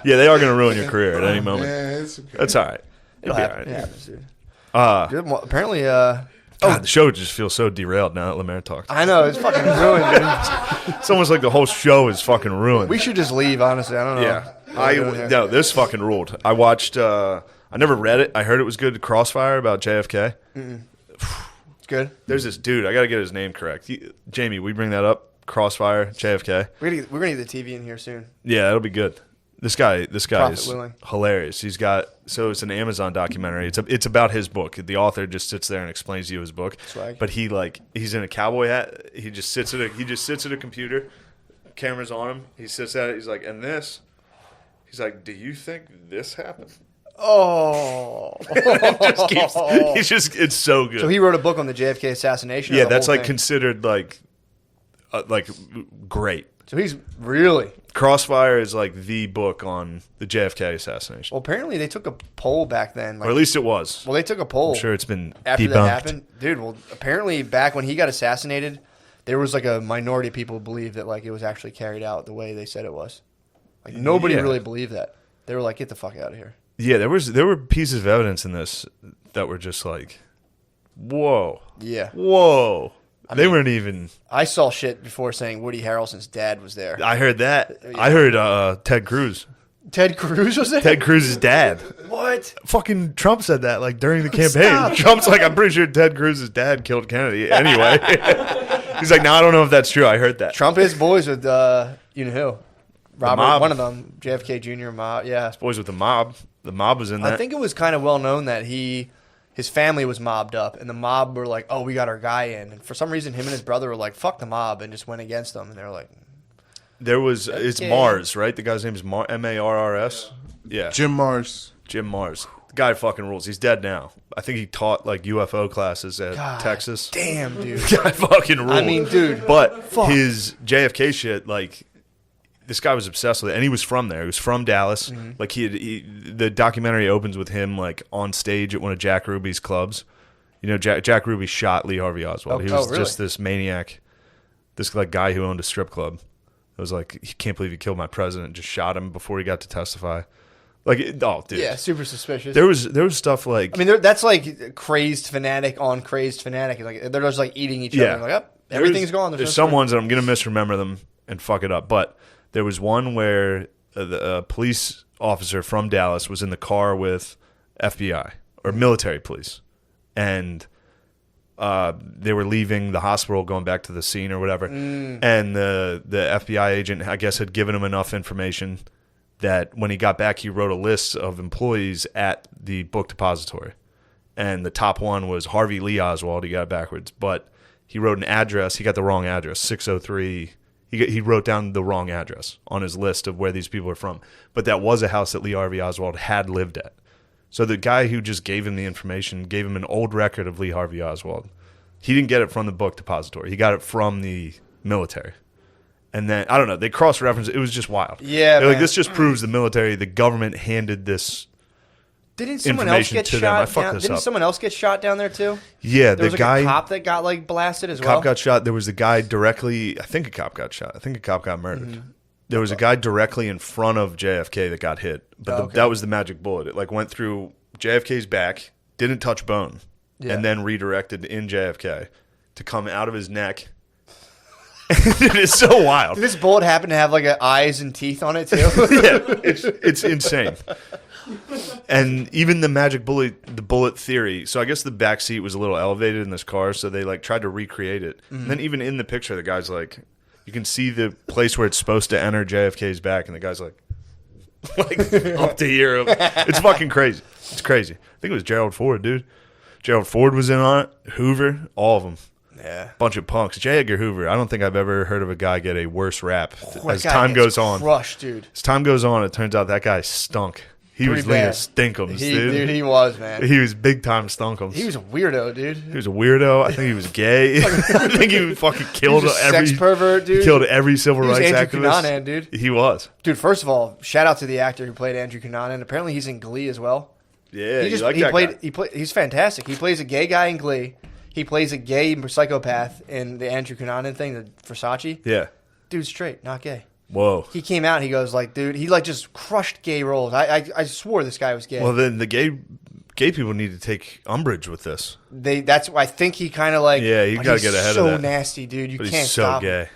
Yeah, they are going to ruin your career at any moment. Yeah, it's okay. That's all right. It'll be all right. Yeah, dude. Apparently, God, the show just feels so derailed now that Lemaire talks. I know, it's fucking ruined, dude. It's almost like the whole show is fucking ruined. We should just leave, honestly. I don't know. Yeah. No, this fucking ruled. I watched I never read it. I heard it was good. Crossfire about JFK. It's good. There's this dude. I got to get his name correct. Jamie, we bring that up? Crossfire, JFK. We're gonna get the TV in here soon. Yeah, that'll be good. This guy is willing. hilarious. He's got it's an Amazon documentary. It's about his book. The author just sits there and explains to you his book. Swag. But he's in a cowboy hat. He just sits at a computer. Camera's on him. He sits at it. He's like, and this. He's like, do you think this happened? Oh, it's so good. So he wrote a book on the JFK assassination. Yeah, that's like considered like great. So he's really Crossfire is like the book on the JFK assassination. Well, apparently they took a poll back then, or at least it was. Well, they took a poll. I'm sure it's been after debunked. that happened, dude. Well, apparently back when he got assassinated, there was like a minority of people who believed that like it was actually carried out the way they said it was. Like nobody really believed that. They were like, "Get the fuck out of here." Yeah, there were pieces of evidence in this that were just like, whoa. Yeah. Whoa. They weren't even... I saw shit before saying Woody Harrelson's dad was there. I heard that. Yeah. I heard Ted Cruz. Ted Cruz was there? Ted Cruz's dad. What? Fucking Trump said that like during the campaign. Stop. Trump's like, I'm pretty sure Ted Cruz's dad killed Kennedy. Anyway. He's like, no, I don't know if that's true. I heard that. Trump is boys with, you know who? Robert, one of them, JFK Jr. mob. Yeah. Boys with the mob. The mob was in that. I think it was kind of well known that his family was mobbed up, and the mob were like, "Oh, we got our guy in." And for some reason, him and his brother were like, "Fuck the mob," and just went against them. And they were like, it's Mars, right? The guy's name is Marrs. Yeah, Jim Mars. Jim Mars. The guy fucking rules. He's dead now. I think he taught like UFO classes at Texas. Damn, dude. The guy fucking rules. I mean, dude. But his JFK shit, like. This guy was obsessed with it, and he was from there. He was from Dallas. Mm-hmm. Like the documentary opens with him like on stage at one of Jack Ruby's clubs. You know, Jack Ruby shot Lee Harvey Oswald. He was just this maniac, this like guy who owned a strip club. It was like, he can't believe he killed my president. Just shot him before he got to testify. Like, dude. Yeah, super suspicious. There was stuff like, I mean, that's like crazed fanatic on crazed fanatic. Like they're just like eating each other. Like, oh, everything's gone. There's some ones that I'm gonna misremember them and fuck it up, but. There was one where the police officer from Dallas was in the car with FBI or military police, and they were leaving the hospital, going back to the scene or whatever. And the FBI agent, I guess, had given him enough information that when he got back, he wrote a list of employees at the book depository, and the top one was Harvey Lee Oswald. He got it backwards, but he wrote an address. He got the wrong address, 603. He wrote down the wrong address on his list of where these people are from. But that was a house that Lee Harvey Oswald had lived at. So the guy who just gave him the information gave him an old record of Lee Harvey Oswald. He didn't get it from the book depository. He got it from the military. And then, I don't know, they cross-referenced it. It was just wild. Yeah, They're like, this just proves the military, the government handed this Didn't someone else get shot down? Didn't someone else get shot down there too? Yeah, there was the guy, a cop that got like blasted as well. Cop got shot. There was the guy directly. I think a cop got shot. I think a cop got murdered. Mm-hmm. There was a guy directly in front of JFK that got hit, but that was the magic bullet. It like went through JFK's back, didn't touch bone, and then redirected in JFK to come out of his neck. It is so wild. Did this bullet happen to have like eyes and teeth on it too? Yeah, it's insane. And even the magic bullet, the bullet theory. So I guess the back seat was a little elevated in this car, so they like tried to recreate it. Mm-hmm. And then even in the picture, the guy's like, you can see the place where it's supposed to enter JFK's back, and the guy's like up to here. It's fucking crazy. It's crazy. I think it was Gerald Ford, dude. Gerald Ford was in on it. Hoover, all of them. Yeah. Bunch of punks. J. Edgar Hoover, I don't think I've ever heard of a guy get a worse rap as time goes on. Crushed, dude. As time goes on, it turns out that guy stunk. He was Lena Stinkums, dude. Dude, he was, man. He was big-time Stunkums. He was a weirdo, dude. He was a weirdo. I think he was gay. I think he fucking killed every sex pervert, dude. He killed every civil rights Andrew activist. Cunanan, dude. He was. Dude, first of all, shout out to the actor who played Andrew Cunanan. Apparently he's in Glee as well. Yeah, he's fantastic. He plays a gay guy in Glee. He plays a gay psychopath in the Andrew Cunanan thing, the Versace. Yeah. Dude's straight, not gay. Whoa. He came out and he goes like, dude, he like just crushed gay roles. I swore this guy was gay. Well, then the gay people need to take umbrage with this. That's why I think he kind of like. Yeah, you got to get ahead of that. He's so nasty, dude. You but can't stop him. He's so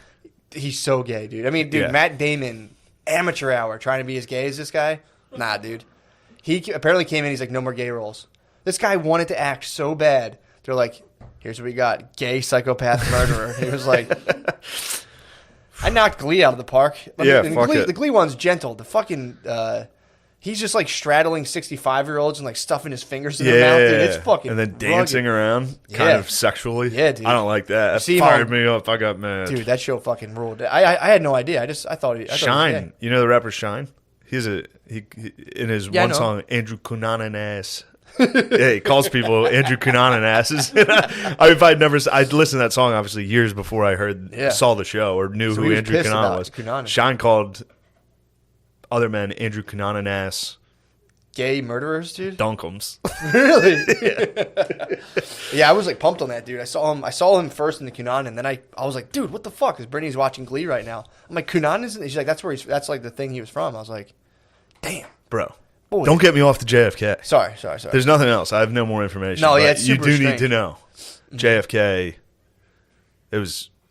gay. He's so gay, dude. I mean, dude, Matt Damon, amateur hour, trying to be as gay as this guy. Nah, dude. he apparently came in. He's like, no more gay roles. This guy wanted to act so bad. They're like, here's what we got: gay psychopath murderer. He was like, I knocked Glee out of the park. The Glee one's gentle. The fucking he's just like straddling 65-year-olds and like stuffing his fingers in their mouth. Dude, it's fucking and then dancing around kind of sexually. Yeah, dude. I don't like that. That fired me up. I got mad. Dude, that show fucking ruled. I had no idea. I thought Shine. You know the rapper Shine? He in his one song, Andrew Cunanan ass. Yeah, he calls people Andrew Cunanan asses. I'd listened to that song obviously years before I saw the show or knew who Andrew Cunanan was. Shine called other men Andrew Cunanan ass. Gay murderers, dude. Dunkums. Really? Yeah, I was like pumped on that dude. I saw him first in the Cunanan, and then I was like, dude, what the fuck? Because Brittany's watching Glee right now. I'm like, Cunanan isn't. She's like, that's like the thing he was from. I was like, damn, bro. Boy. Don't get me off the JFK. Sorry. There's nothing else. I have no more information. No, yeah, it's you super do strange. need to know. JFK.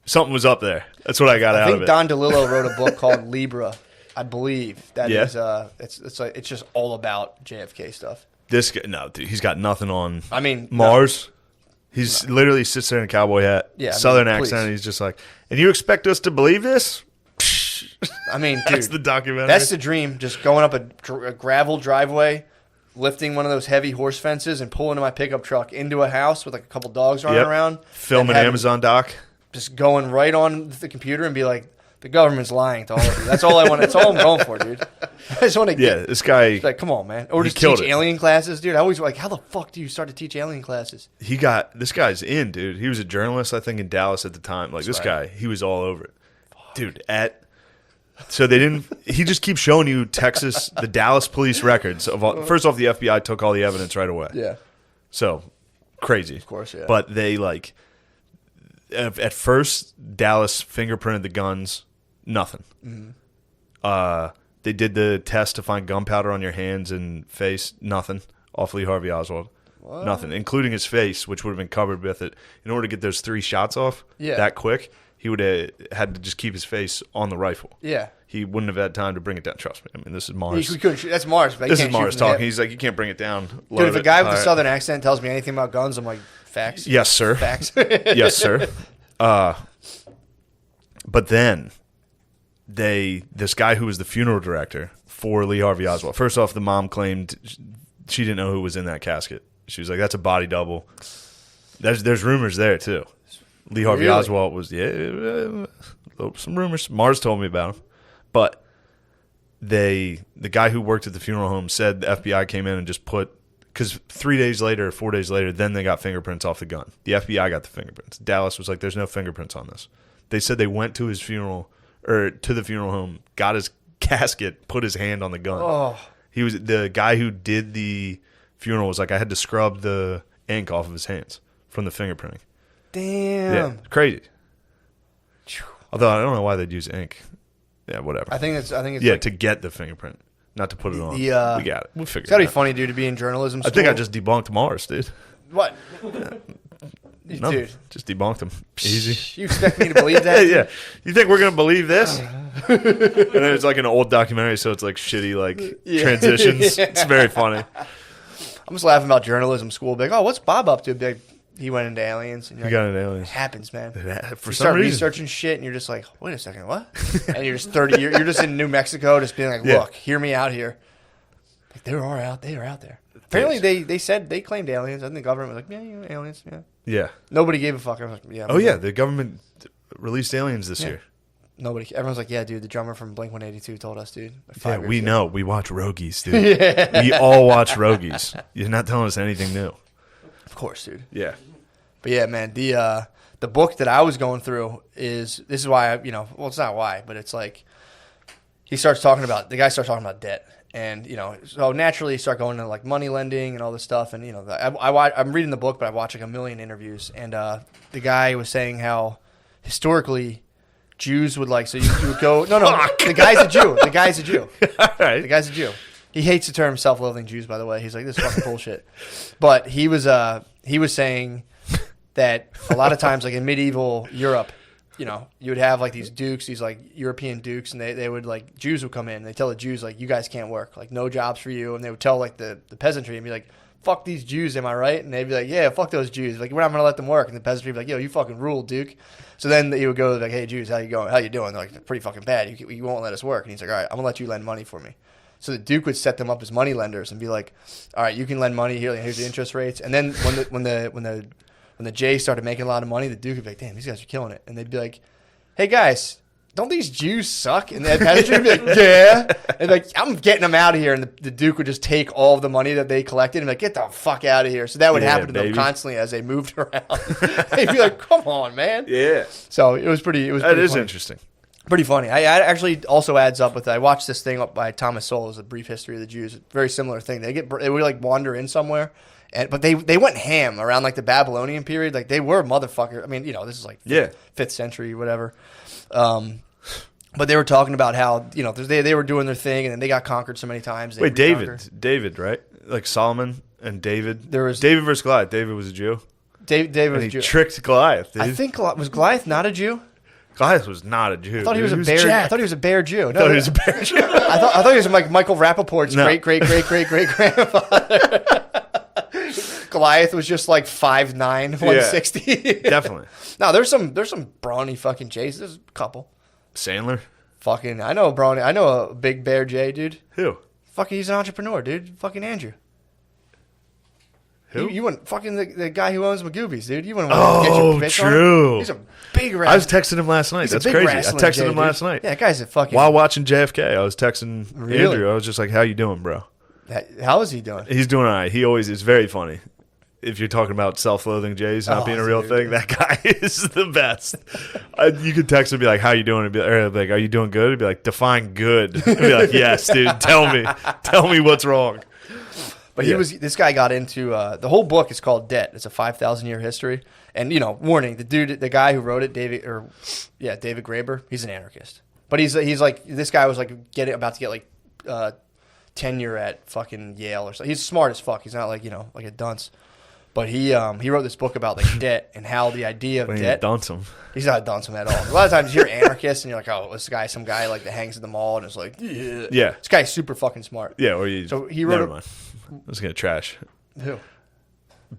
Something was up there. That's what I got out of it. I think Don DeLillo wrote a book called Libra. I believe that is it's just all about JFK stuff. This guy, no, dude, he's got nothing on. I mean, Mars. He's literally sits there in a cowboy hat, Southern accent. And he's just like, and you expect us to believe this? I mean, dude, that's the documentary. That's the dream. Just going up a gravel driveway, lifting one of those heavy horse fences, and pulling my pickup truck into a house with like a couple dogs running around. Film an Amazon doc. Just going right on the computer and be like, the government's lying to all of you. That's all I want. That's all I'm going for, dude. I just want to get. Yeah, this guy. Like, come on, man. Or just teach alien classes, dude. I always like, how the fuck do you start to teach alien classes? This guy's in, dude. He was a journalist, I think, in Dallas at the time. Like, this guy, he was all over it. Fuck. Dude, so they didn't. He just keeps showing you the Dallas police records of all. First off, the FBI took all the evidence right away. Yeah. So crazy, of course. Yeah. But they like at first Dallas fingerprinted the guns. Nothing. Mm-hmm. They did the test to find gunpowder on your hands and face. Nothing. Off Lee Harvey Oswald. What? Nothing, including his face, which would have been covered with it. In order to get those 3 shots off that quick, he would have had to just keep his face on the rifle. Yeah. He wouldn't have had time to bring it down. Trust me. I mean, this is Mars. That's Mars. But this is Mars talking. He's like, you can't bring it down. Dude, if a guy with a southern accent tells me anything about guns, I'm like, facts? Yes, sir. Facts? Yes, sir. But then this guy who was the funeral director for Lee Harvey Oswald. First off, the mom claimed she didn't know who was in that casket. She was like, that's a body double. There's rumors there, too. Lee Harvey Oswald was, some rumors. Mars told me about him. But the guy who worked at the funeral home said the FBI came in and just because 3 days later or 4 days later, then they got fingerprints off the gun. The FBI got the fingerprints. Dallas was like, there's no fingerprints on this. They said they went to his funeral, or to the funeral home, got his casket, put his hand on the gun. Oh. He was the guy who did the funeral was like, I had to scrub the ink off of his hands from the fingerprinting. Damn. Yeah, crazy. Although I don't know why they'd use ink. Yeah, whatever. I think it's to get the fingerprint, not to put it on. We got it. We'll figure it out. It's gotta be funny, dude, to be in journalism school. I think I just debunked Mars, dude. What? No, dude, just debunked him. Easy. You expect me to believe that? Yeah. You think we're gonna believe this? And then it's like an old documentary, so it's like shitty transitions. It's very funny. I'm just laughing about journalism school. Be like, oh, what's Bob up to? Be like, he went into aliens. And he got into aliens. It happens, man. For you some start reason. researching shit, and you're just like, wait a second, what? And you're just 30 years. You're just in New Mexico, just being like, look, hear me out here. Like they are out there. Apparently, they claimed aliens. I think the government was like, yeah, aliens, yeah. Yeah. Nobody gave a fuck. I was like, yeah. Oh yeah, the government released aliens this year. Nobody. Everyone's like, yeah, dude. The drummer from Blink-182 told us, dude. Yeah, we know. We watch Rogies, dude. Yeah. We all watch Rogies. You're not telling us anything new. Of course, dude. Yeah. But yeah, man, the book that I was going through this is why it's not why, but it's like the guy starts talking about debt, and so naturally you start going into like money lending and all this stuff, and I'm reading the book, but I watch like a million interviews, and the guy was saying how historically Jews would like, so you would go the guy's a Jew, all right. The guy's a Jew. He hates the term self-loathing Jews, by the way. He's like, this is fucking bullshit. But he was saying that a lot of times, like in medieval Europe, you would have like these dukes, these like European dukes, and they would like Jews would come in. And they tell the Jews like, you guys can't work, like no jobs for you. And they would tell like the peasantry and be like, fuck these Jews, am I right? And they'd be like, yeah, fuck those Jews. Like, we're not going to let them work. And the peasantry would be like, yo, you fucking rule, Duke. So then he would go like, hey, Jews, how you going? How you doing? They're like, pretty fucking bad. You won't let us work. And he's like, all right, I'm going to let you lend money for me. So the Duke would set them up as money lenders and be like, all right, you can lend money here. Here's the interest rates. And then when the Jays started making a lot of money, the Duke would be like, damn, these guys are killing it. And they'd be like, hey, guys, don't these Jews suck? And the peasantry would be like, yeah. And like, I'm getting them out of here. And the Duke would just take all of the money that they collected and be like, get the fuck out of here. So that would happen to them constantly as they moved around. They'd be like, come on, man. Yeah. So it was pretty funny. Interesting. Pretty funny. I actually also adds up with. I watched this thing up by Thomas Sowell, A Brief History of the Jews. Very similar thing. They would like wander in somewhere, but they went ham around like the Babylonian period. Like they were motherfuckers. I mean, this is like 5th century, whatever. But they were talking about how they were doing their thing, and then they got conquered so many times. Wait, David, right? Like Solomon and David. There was David versus Goliath. David was a Jew. David was a Jew. He tricked Goliath. Dude. I think was Goliath not a Jew? Goliath was not a Jew. I thought he was a bear. I thought he was a bear Jew. No, I thought he was a bear Jew. I thought he was like Michael Rappaport's great grandfather. Goliath was just like 5'9", 160. Yeah, definitely. No, there's some brawny fucking Jays. There's a couple. Sandler. Fucking, I know a brawny. I know a big bear Jay, dude. Who? Fucking, he's an entrepreneur, dude. Fucking Andrew. Who? You wouldn't fucking the guy who owns Magoobies, dude. You wouldn't want to get your bitch true. on. He's a big wrestler. I was texting him last night. That's crazy. I texted him last night. Yeah, that guy's a fucking. While watching JFK, I was texting Andrew. I was just like, "How you doing, bro?" How is he doing? He's doing all right. He always is very funny. If you're talking about self-loathing Jays not being a real thing, that guy is the best. You could text him and be like, "How you doing?" And be like, "Are you doing good?" He'd be like, "Define good." He'd be like, "Yes, dude. Tell me what's wrong." But this guy got into the whole book is called Debt. It's a 5,000-year history. And warning, the guy who wrote it, David Graeber, he's an anarchist. But he's like, this guy was like about to get like tenure at fucking Yale or something. He's smart as fuck. He's not like like a dunce. But he wrote this book about like debt and how the idea of debt. Dunce him. He's not a dunce him at all. A lot of times you hear anarchist and you're like, oh, this guy, some guy like that hangs at the mall and is like, yeah. This guy's super fucking smart. Yeah. So he wrote. Never mind. I was gonna trash. Who?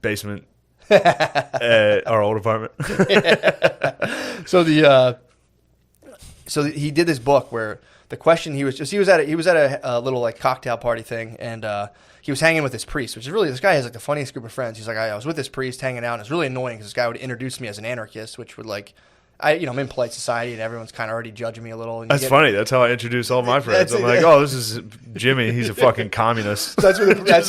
Basement. Our old apartment. So he did this book where the question he was at a little like cocktail party thing, and he was hanging with this priest, which is really, this guy has like the funniest group of friends. He's like, I was with this priest hanging out, and it's really annoying because this guy would introduce me as an anarchist, which would like, I'm in polite society and everyone's kind of already judging me a little. And that's funny. That's how I introduce all my friends. I'm like, oh, this is Jimmy. He's a fucking communist. That's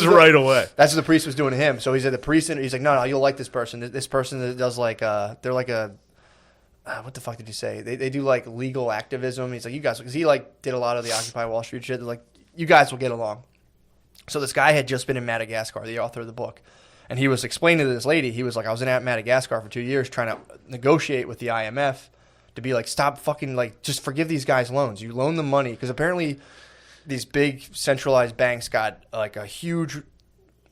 right away. That's what the priest was doing to him. So he's at the priest, and he's like, no, you'll like this person. This person that does like, they're like a, what the fuck did you say? They do like legal activism. He's like, you guys, because he like did a lot of the Occupy Wall Street shit. They're like, you guys will get along. So this guy had just been in Madagascar, the author of the book. And he was explaining to this lady, he was like, I was in Madagascar for 2 years trying to negotiate with the IMF to be like, stop fucking, like, just forgive these guys loans. You loan them money. Because apparently these big centralized banks got like a huge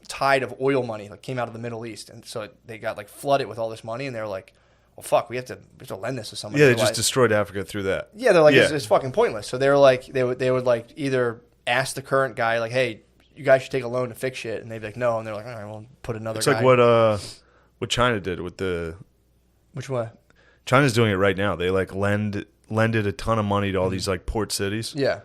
tide of oil money that came out of the Middle East. And so they got like flooded with all this money. And they were like, well, fuck, we have to lend this to somebody. Yeah, they just destroyed Africa through that. Yeah, they're like, it's fucking pointless. So they were like, they would like either ask the current guy, like, hey, you guys should take a loan to fix shit, and they'd be like, no, and they're like, all right, we'll put another guy. It's like what China did with the... Which one? China's doing it right now. They like lended a ton of money to all these like port cities. Yeah.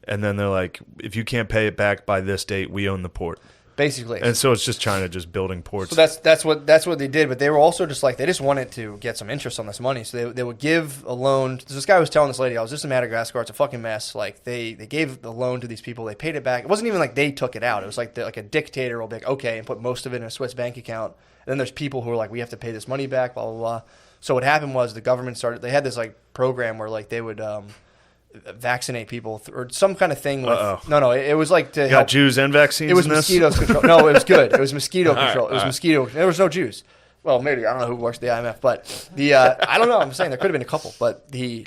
And then they're like, if you can't pay it back by this date, we own the port. Basically. And so it's just China just building ports. So that's what they did, but they were also just like, they just wanted to get some interest on this money. So they would give a loan. This guy was telling this lady, I was just in Madagascar, it's a fucking mess. Like they gave the loan to these people, they paid it back. It wasn't even like they took it out. It was like like a dictator will be like, okay, and put most of it in a Swiss bank account. And then there's people who are like, we have to pay this money back, blah, blah, blah. So what happened was the government they had this like program where like they would vaccinate people or some kind of thing with it was like to help Jews and vaccines. It was mosquitoes control. No, it was good. It was mosquito control. Right, it was mosquito. There was no Jews. Well, maybe I don't know who works at the IMF, but I don't know. I'm saying there could have been a couple, but the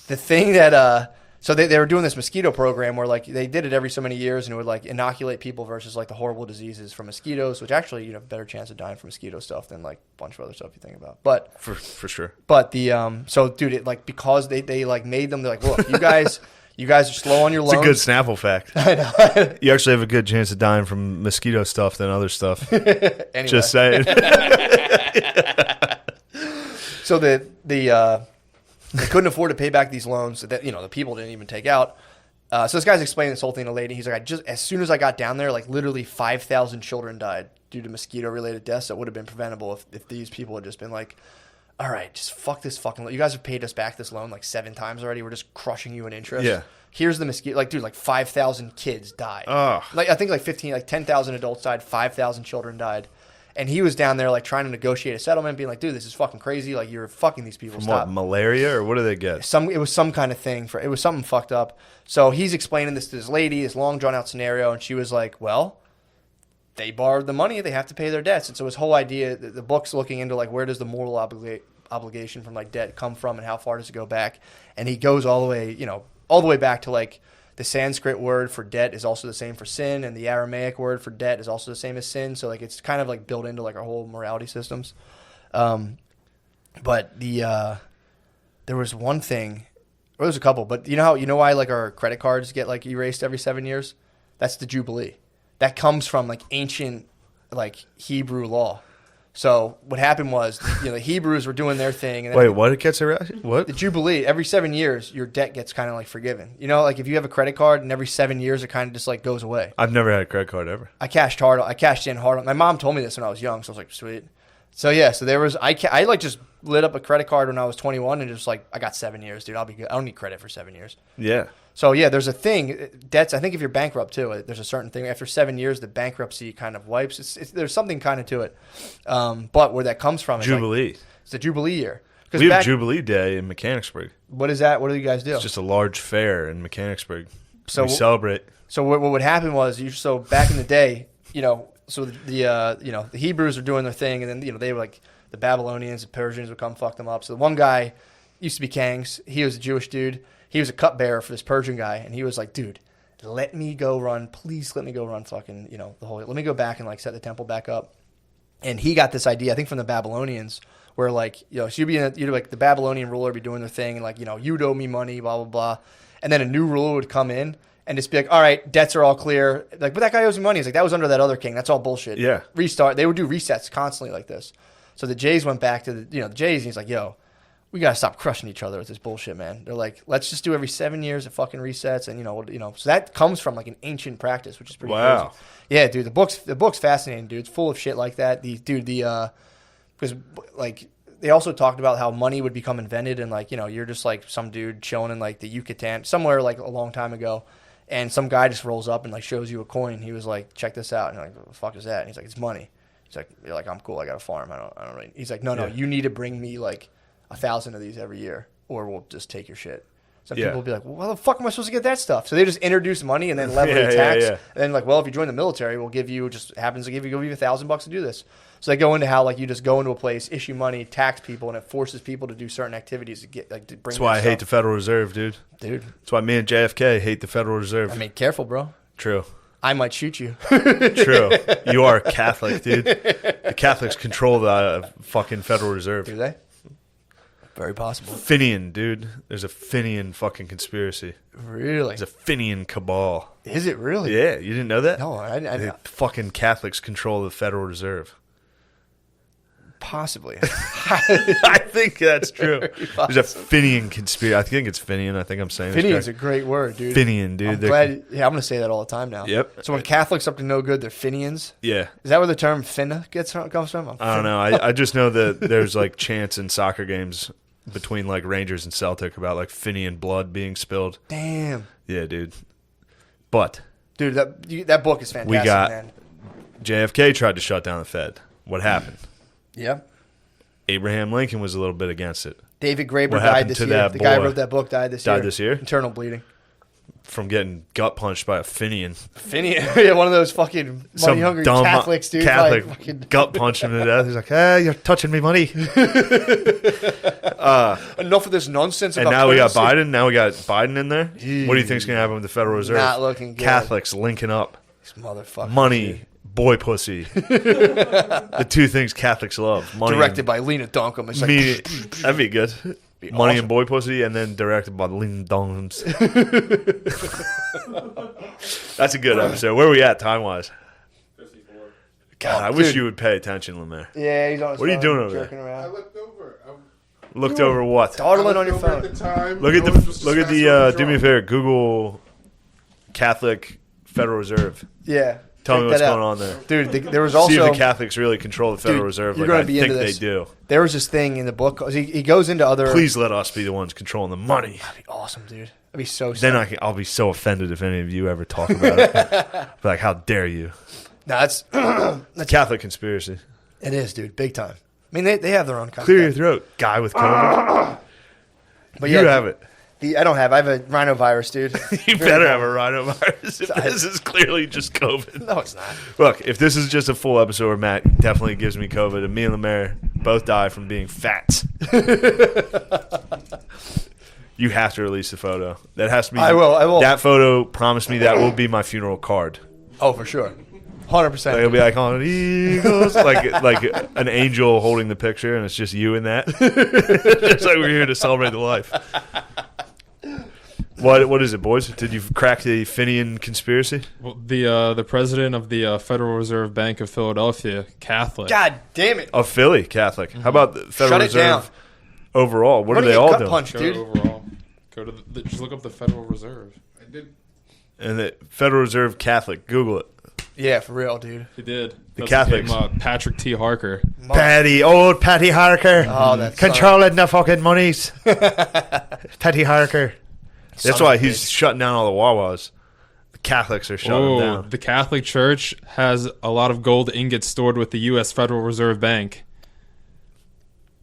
thing that So they were doing this mosquito program where like they did it every so many years, and it would like inoculate people versus like the horrible diseases from mosquitoes, which actually you have better chance of dying from mosquito stuff than like a bunch of other stuff you think about. But for sure. But the so dude, it like because they like made them, they're like, look, you guys are slow on your loans. It's a good Snapple fact. I know. You actually have a good chance of dying from mosquito stuff than other stuff. Anyway. Just saying. So they couldn't afford to pay back these loans that the people didn't even take out. So this guy's explaining this whole thing to a lady. He's like, as soon as I got down there, like literally 5,000 children died due to mosquito-related deaths that would have been preventable if these people had just been like, all right, just fuck this fucking loan. You guys have paid us back this loan like 7 times already. We're just crushing you in interest. Yeah. Here's the mosquito. Like, dude, like 5,000 kids died. Ugh. Like I think like 10,000 adults died, 5,000 children died. And he was down there like trying to negotiate a settlement, being like, dude, this is fucking crazy. Like you're fucking these people. From Stop. what, malaria or what do they get? It was some kind of thing. It was something fucked up. So he's explaining this to this lady, this long drawn out scenario. And she was like, well, they borrowed the money. They have to pay their debts. And so his whole idea, the book's looking into like, where does the moral obligation from like debt come from and how far does it go back? And he goes all the way back to like, the Sanskrit word for debt is also the same for sin, and the Aramaic word for debt is also the same as sin. So like it's kind of like built into like our whole morality systems. But there was one thing, or there's a couple, but you know why like our credit cards get like erased every 7 years? That's the Jubilee. That comes from like ancient like Hebrew law. So what happened was, the Hebrews were doing their thing. And wait, what? It gets erased? What? The Jubilee, every 7 years, your debt gets kind of like forgiven. Like if you have a credit card and every 7 years it kind of just like goes away. I've never had a credit card ever. I cashed in hard. My mom told me this when I was young, so I was like, sweet. So yeah, so there was, I like just lit up a credit card when I was 21 and just like, I got 7 years, dude. I'll be good. I don't need credit for 7 years. Yeah. So yeah, there's a thing, debts, I think if you're bankrupt too, there's a certain thing. After 7 years, the bankruptcy kind of wipes. There's something kind of to it. But where that comes from is Jubilee. It's the Jubilee year. We have Jubilee Day in Mechanicsburg. What is that? What do you guys do? It's just a large fair in Mechanicsburg. So we celebrate. So what would happen was, so back in the day, so the Hebrews were doing their thing, and then they were like the Babylonians, the Persians would come fuck them up. So the one guy used to be Kangs. He was a Jewish dude. He was a cupbearer for this Persian guy, and he was like, dude, let me go run. Please let me go run fucking, the whole, let me go back and like set the temple back up. And he got this idea, I think from the Babylonians, where like, so you'd like the Babylonian ruler would be doing their thing, and like, you'd owe me money, blah, blah, blah. And then a new ruler would come in and just be like, all right, debts are all clear. Like, but that guy owes me money. He's like, that was under that other king. That's all bullshit. Yeah. Restart. They would do resets constantly like this. So the Jays went back to the Jays, and he's like, yo, we got to stop crushing each other with this bullshit, man. They're like, let's just do every 7 years it fucking resets. And, so that comes from like an ancient practice, which is pretty crazy. Yeah, dude, the book's fascinating, dude. It's full of shit like that. Because like they also talked about how money would become invented, and like, you're just like some dude chilling in like the Yucatan, somewhere like a long time ago. And some guy just rolls up and like shows you a coin. He was like, check this out. And you're like, what the fuck is that? And he's like, it's money. He's like, you're like, I'm cool. I got a farm. I don't really. He's like, no, you need to bring me like 1,000 of these every year, or we'll just take your shit. Some people will be like, well, how the fuck am I supposed to get that stuff? So they just introduce money and then level the tax. And then like, well, if you join the military, we'll give you, just happens to give you $1,000 to do this. So they go into how like you just go into a place, issue money, tax people, and it forces people to do certain activities to get like to bring. That's why I hate the Federal Reserve, dude. That's why me and JFK hate the Federal Reserve. I mean, careful, bro. True. I might shoot you. True. You are a Catholic, dude. The Catholics control the fucking Federal Reserve. Do they? Very possible. Finian, dude. There's a Finian fucking conspiracy. Really? There's a Finian cabal. Is it really? Yeah, you didn't know that? No, I The fucking Catholics control the Federal Reserve. Possibly. I think that's true. There's a Finian conspiracy. I think it's Finian. I think I'm saying it. Finian's a great word, dude. Finian, dude. I'm glad. Yeah, I'm going to say that all the time now. Yep. So when Catholics up to no good, they're Finians? Yeah. Is that where the term finna comes from? I don't know. I just know that there's like chants in soccer games between like Rangers and Celtic about like Finian blood being spilled. Damn. Yeah, dude. But. Dude, that book is fantastic, man. JFK tried to shut down the Fed. What happened? Yeah. Abraham Lincoln was a little bit against it. David Graeber died this year. The guy who wrote that book died this year. Died this year? Internal bleeding. from getting gut punched by a Finian. Finian, yeah, one of those fucking money-hungry Catholics, dude. Catholic like, fucking... gut punched him to death. He's like, hey, you're touching me money. Enough of this nonsense. And about now currency. we got Biden. Now we got Biden in there. What do you think's going to happen with the Federal Reserve? Not looking good. Catholics linking up. These motherfuckers. Money, dude. boy pussy. The two things Catholics love. Money Directed by Lena Dunham. It's like, that'd be good. Be Money awesome. and boy pussy, and then directed by Lena Dunham. That's a good episode. Where are we at time-wise? 54. God, I wish you would pay attention, Lemaire. Yeah, he's on his What are you phone, doing over jerking there? I around. looked over. Looked over what? Dawdling on your At phone. the time, Look at no one was the fast do me a on favor. Google Catholic Federal Reserve. Yeah. Tell me check what's that going out. on there. Dude, there was See if also the Catholics really control the Federal Dude, Reserve you're like gonna I be think into they this. do. there was this thing in the book. 'Cause he goes into other. Please let us be the ones controlling the money. That'd be awesome, dude. That'd be so. Then sick. I'll be so offended if any of you ever talk about it. Be like, how dare you? Nah, that's Catholic conspiracy. it is, dude, big time. I mean, they have their own kind Clear of your thing. throat, guy with COVID. But You yeah, have it. I don't have. I have a rhinovirus, dude. You better have a rhinovirus if this is clearly just COVID. No, it's not. Look, if this is just a full episode where Matt definitely gives me COVID and me and Lemaire both die from being fat, you have to release the photo. That has to be. I will. That photo, promise me that will be my funeral card. Oh, for sure. 100%. It'll be like on Eagles, like an angel holding the picture, and it's just you in that. Just like we're here to celebrate the life. What is it, boys? Did you crack the Finian conspiracy? Well, the president of the Federal Reserve Bank of Philadelphia, Catholic. God damn it. Of Philly Catholic. How about the Federal Shut it Reserve down. overall? What We're are they gonna all get gut doing? punched, Go dude. overall. Go to just look up the Federal Reserve. I did. And the Federal Reserve Catholic. Google it. Yeah, for real, dude. He did. The That's Catholics. his name, Patrick T. Harker. Old Patty Harker. Oh, that's controlling the fucking monies. Patty Harker. That's Son why of a he's bitch. shutting down all the Wawas. The Catholics are shutting Oh, down. the Catholic Church has a lot of gold ingots stored with the U.S. Federal Reserve Bank.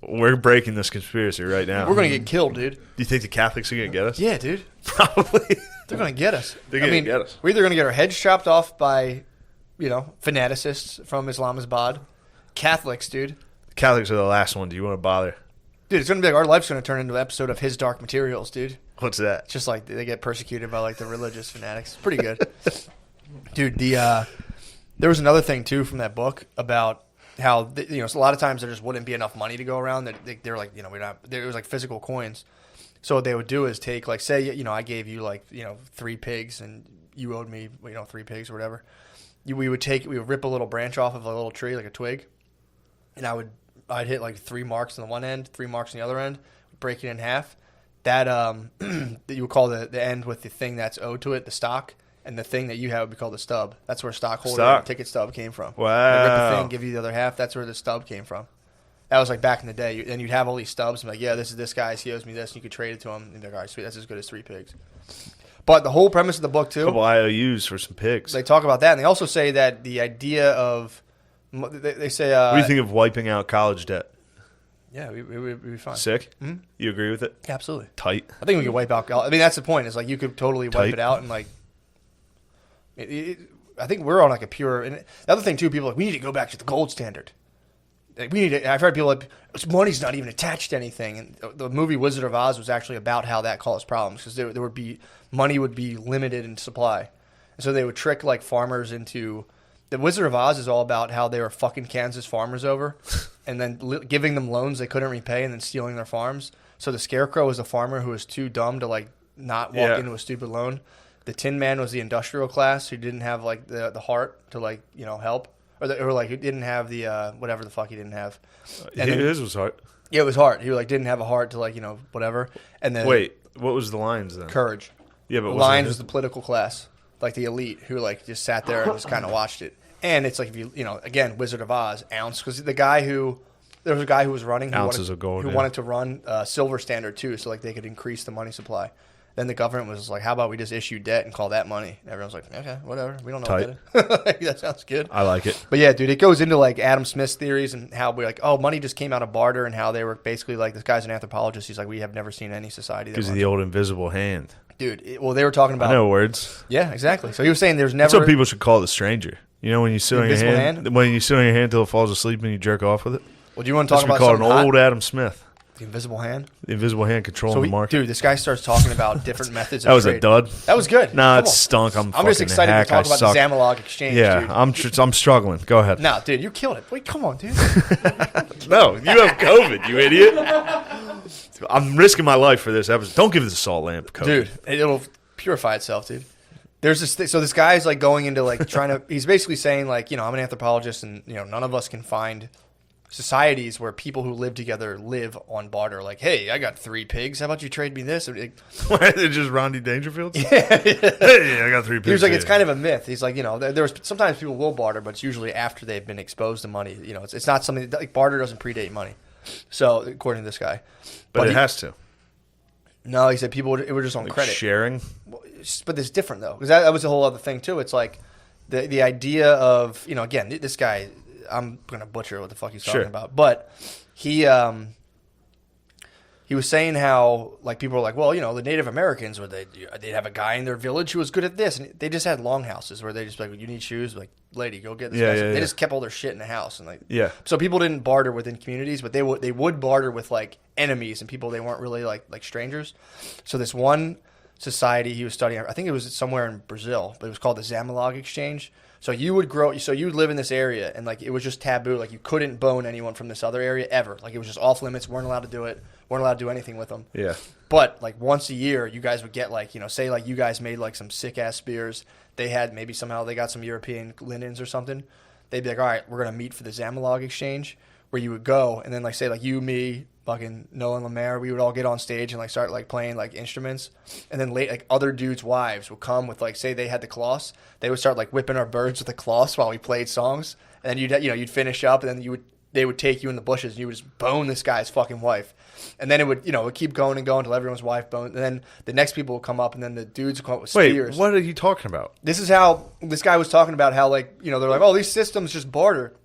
We're breaking this conspiracy right now. We're going to get killed, dude. Do you think the Catholics are going to get us? Yeah, dude. Probably. They're going to get us. They're gonna get us. We're either going to get our heads chopped off by, fanaticists from Islamabad. Catholics, dude. The Catholics are the last one. Do you want to bother? Dude, it's going to be like our life's going to turn into an episode of His Dark Materials, dude. What's that? It's just like they get persecuted by like the religious fanatics. It's pretty good. Dude, there was another thing too from that book about how so a lot of times there just wouldn't be enough money to go around. That they're like, we're not. There was like physical coins. So what they would do is take like, say, I gave you like 3 pigs and you owed me 3 pigs or whatever. We would rip a little branch off of a little tree, like a twig, and I'd hit like 3 marks on the one end, 3 marks on the other end, break it in half. That that you would call the end with the thing that's owed to it, the stock, and the thing that you have would be called the stub. That's where stockholder and ticket stub came from. Wow. They rip the thing, give you the other half. That's where the stub came from. That was like back in the day. And you'd have all these stubs and like, yeah, this is this guy's. He owes me this. And you could trade it to him. And you'd be like, all right, sweet. That's as good as 3 pigs. But the whole premise of the book, too, A couple IOUs for some pigs. they talk about that. And they also say that the idea of, they say, what do you think of wiping out college debt? yeah, we'd be fine. Sick? Mhm. You agree with it? Absolutely. Tight. I think we could wipe out. I mean, that's the point. Is like you could totally wipe Tight. it out and like. I think we're on like a pure. And the other thing too, people are like we need to go back to the gold standard. Like, we need. I've heard people like money's not even attached to anything. And the movie Wizard of Oz was actually about how that caused problems because there would be money would be limited in supply, and so they would trick like farmers into. The Wizard of Oz is all about how they were fucking Kansas farmers over and then giving them loans they couldn't repay and then stealing their farms. So the Scarecrow was a farmer who was too dumb to like not walk into a stupid loan. The Tin Man was the industrial class who didn't have like the heart to like, help or like who didn't have the whatever the fuck he didn't have. And then, His was hard. yeah, it was hard. He like didn't have a heart to like, whatever. And then Wait, what was the lines then? courage. Yeah, but The wasn't Lions it- was the political class, like the elite who like just sat there and just kind of watched it. And it's like if you again Wizard of Oz ounce because there was a guy who was running Ounces of gold, who yeah. wanted to run silver standard too, so like they could increase the money supply. Then the government was like, "How about we just issue debt and call that money?" And everyone's like, "Okay, whatever. We don't know Tight. what that is." That sounds good. I like it. But yeah, dude, it goes into like Adam Smith's theories and how we're like, oh, money just came out of barter and how they were basically like this guy's an anthropologist. He's like, we have never seen any society that Gives you runs the old invisible hand. Dude, they were talking about... I know words. Yeah, exactly. So he was saying there's never... That's what people should call the stranger. You know when you sit on your hand? When you sit on your hand until it falls asleep and you jerk off with it? Well, do you want to talk about something something called an old Adam Smith. The invisible hand? The invisible hand controlling the market. Dude, this guy starts talking about different methods of That was trade. A dud. That was good. Nah, it stunk. I'm just excited to talk about the Zamalog exchange, yeah, dude. I'm struggling. Go ahead. Nah, dude, you killed it. Wait, come on, dude. No, you have COVID, you idiot. I'm risking my life for this episode. Don't give this a salt lamp, COVID. Dude, it'll purify itself, dude. There's this so this guy's like going into like trying to, he's basically saying like, I'm an anthropologist and, none of us can find societies where people who live together live on barter. Like, hey, I got 3 pigs. How about you trade me this? They're just Rodney Dangerfield? Yeah. Hey, I got 3 pigs. He was like, it's kind of a myth. He's like, there's sometimes people will barter, but it's usually after they've been exposed to money. It's not something like barter doesn't predate money. So according to this guy, but it has to. No, he said it were just on credit sharing. But it's different though, because that was a whole other thing too. It's like the idea of again, this guy. I'm gonna butcher what the fuck he's talking about, but he was saying how like people were like, well, the Native Americans where they'd have a guy in their village who was good at this, and they just had longhouses where they just like, you need shoes, like, lady, go get this. They just kept all their shit in the house, and so people didn't barter within communities, but they would barter with like enemies and people they weren't really like strangers. So this one society he was studying, I think it was somewhere in Brazil, but it was called the Zamalog exchange. So you would live in this area, and like it was just taboo. Like you couldn't bone anyone from this other area ever. Like it was just off limits. Weren't allowed to do it. Weren't allowed to do anything with them. Yeah. But like once a year, you guys would get like say like you guys made like some sick ass spears. They had maybe somehow they got some European linens or something. They'd be like, all right, we're gonna meet for the Zamalog exchange, where you would go and then like say like you, me, fucking Noah and Lemaire, we would all get on stage and like start like playing like instruments, and then like other dudes' wives would come with like say they had the cloths, they would start like whipping our birds with the cloths while we played songs, and then you'd finish up, and then they would take you in the bushes and you would just bone this guy's fucking wife, and then it would it would keep going and going until everyone's wife boned, and then the next people would come up, and then the dudes would come up with spears. Wait, what are you talking about? This is how this guy was talking about how like they're like, oh, these systems just barter.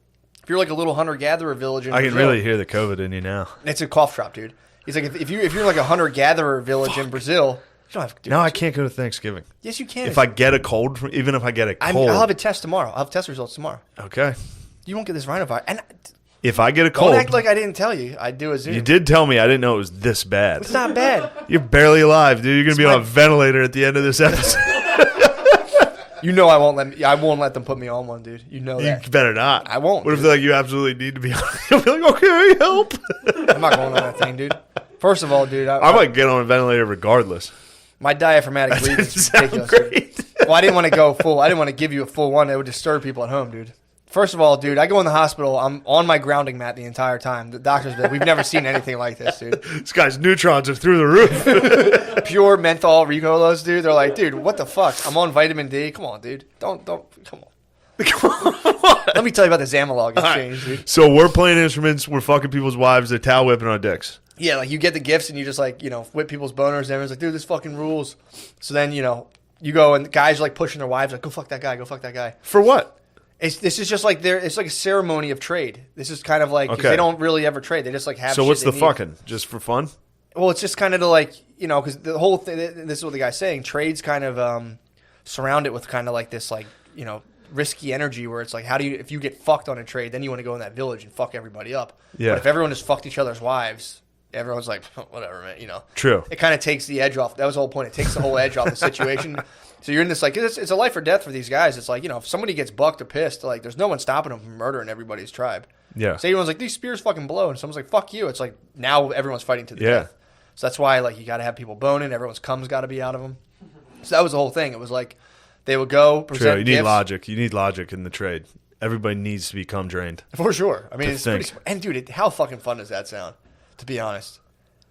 If you're like a little hunter-gatherer village in Brazil, can really hear the COVID in you now. It's a cough drop, dude. He's like, if you're like a hunter-gatherer village in Brazil, you don't have. Dude, now I can't go to Thanksgiving. Yes, you can. If I get a cold, even if I get a cold, I'll have a test tomorrow. I'll have test results tomorrow. Okay. You won't get this rhinovirus. And if I get a cold, don't act like I didn't tell you. I do a Zoom. You did tell me. I didn't know it was this bad. It's not bad. You're barely alive, dude. You're gonna be on a ventilator at the end of this episode. I won't let them put me on one, dude. You know that. You better not. I won't. What if they're like, you absolutely need to be on? You'll be like, okay, help. I'm not going on that thing, dude. First of all, dude, I might get on a ventilator regardless. My diaphragmatic breathing is ridiculous. Great. Well, I didn't want to go full. I didn't want to give you a full one. It would disturb people at home, dude. First of all, dude, I go in the hospital. I'm on my grounding mat the entire time. The doctor's been, we've never seen anything like this, dude. This guy's neutrons are through the roof. Pure menthol Ricolos, dude. They're like, dude, what the fuck? I'm on vitamin D. Come on, dude. Don't, come on. Let me tell you about the Zamalog exchange, dude. So we're playing instruments. We're fucking people's wives. They're towel whipping our dicks. Yeah, like you get the gifts and you just like, whip people's boners and everyone's like, dude, this fucking rules. So then, you go and guys are like pushing their wives like, go fuck that guy, go fuck that guy. For what? This is just like it's like a ceremony of trade. This is kind of like, 'cause they don't really ever trade. They just like have. So shit what's the need. fucking? Just for fun? Well, it's just kind of to like, because the whole thing. This is what the guy's saying. Trades kind of surround it with kind of like this like risky energy where it's like, how do you, if you get fucked on a trade, then you want to go in that village and fuck everybody up. Yeah. But if everyone just fucked each other's wives, everyone's like, whatever, man. True. It kind of takes the edge off. That was the whole point. It takes the whole edge off the situation. So you're in this like, it's a life or death for these guys. It's like, if somebody gets bucked or pissed, like there's no one stopping them from murdering everybody's tribe. Yeah. So everyone's like, these spears fucking blow, and someone's like, fuck you. It's like now everyone's fighting to the death. So that's why like you got to have people boning. Everyone's cum's got to be out of them. So that was the whole thing. It was like they would go present. True. You need logic. You need logic in the trade. Everybody needs to be cum drained. For sure. I mean, it's pretty. And dude, how fucking fun does that sound? To be honest,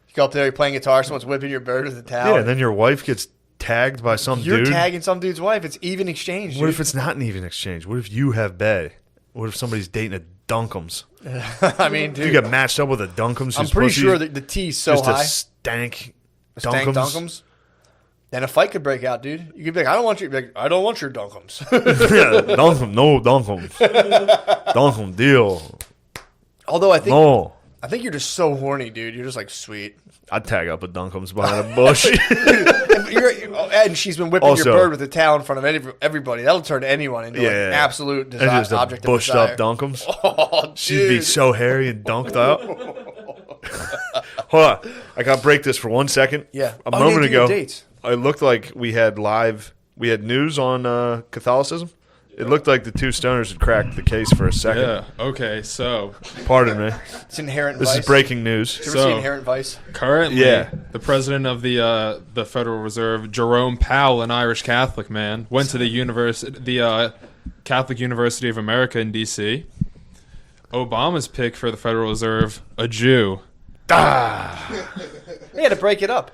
you go up there, you're playing guitar, someone's whipping your bird with a towel. Yeah, and then your wife gets tagged by some dude. You're tagging some dude's wife. It's even exchange. What if it's not an even exchange? What if you have bae? What if somebody's dating a Dunkums? I mean, dude, if you get matched up with a Dunkums. I'm pretty sure that the T's so just high. A stank Dunkums. Then a fight could break out, dude. You could be like, I don't want you. Like, I don't want your Dunkums. Yeah, Dunkum, no Dunkums. Dunkum deal. Although I think no. I think you're just so horny, dude. You're just like, sweet. I'd tag up with Duncombe's behind a bush. And she's been whipping your bird with a towel in front of everybody. That'll turn anyone into an absolute just object of bushed desire. up Duncombe's. Oh, dude. She'd be so hairy and dunked out. Hold on. I got to break this for 1 second. Yeah. A moment ago, dates. it looked like we had news on Catholicism. It looked like the two stoners had cracked the case for a second. Yeah. Okay. So, pardon me. It's Inherent This Vice. is breaking news. Did you ever see Inherent Vice? Currently, Yeah. the president of the Federal Reserve, Jerome Powell, an Irish Catholic man, went to the Catholic University of America in D.C. Obama's pick for the Federal Reserve, a Jew. They had to break it up.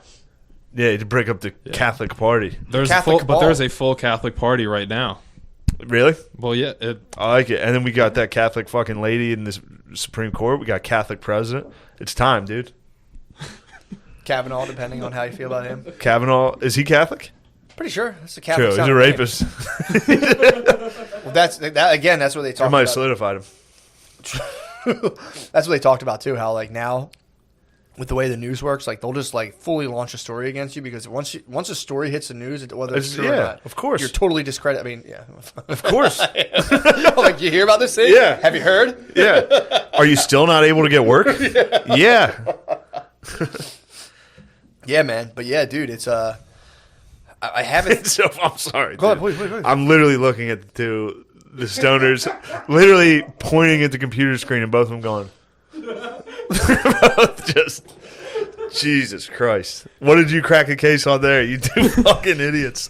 Yeah, to break up the Catholic Party. There's a full Catholic Party right now. Really? Well, yeah. I like it. And then we got that Catholic fucking lady in the Supreme Court. We got Catholic president. It's time, dude. Kavanaugh, depending on how you feel about him. Kavanaugh, is he Catholic? Pretty sure. That's the Catholic. True, he's a rapist. Well, that's what they talked I might have about. solidified him. That's what they talked about too. How like now, with the way the news works, like they'll just like fully launch a story against you because once a story hits the news, whether it's true or not, of course, you're totally discredited. I mean, yeah, of course. Like you hear about this thing? Yeah. Have you heard? Yeah. Are you still not able to get work? Yeah. Yeah, man. But yeah, dude, it's I haven't. So I'm sorry. Go dude. ahead, please. I'm literally looking at the stoners, literally pointing at the computer screen, and both of them going. Just Jesus Christ! What did you crack a case on there? You two fucking idiots!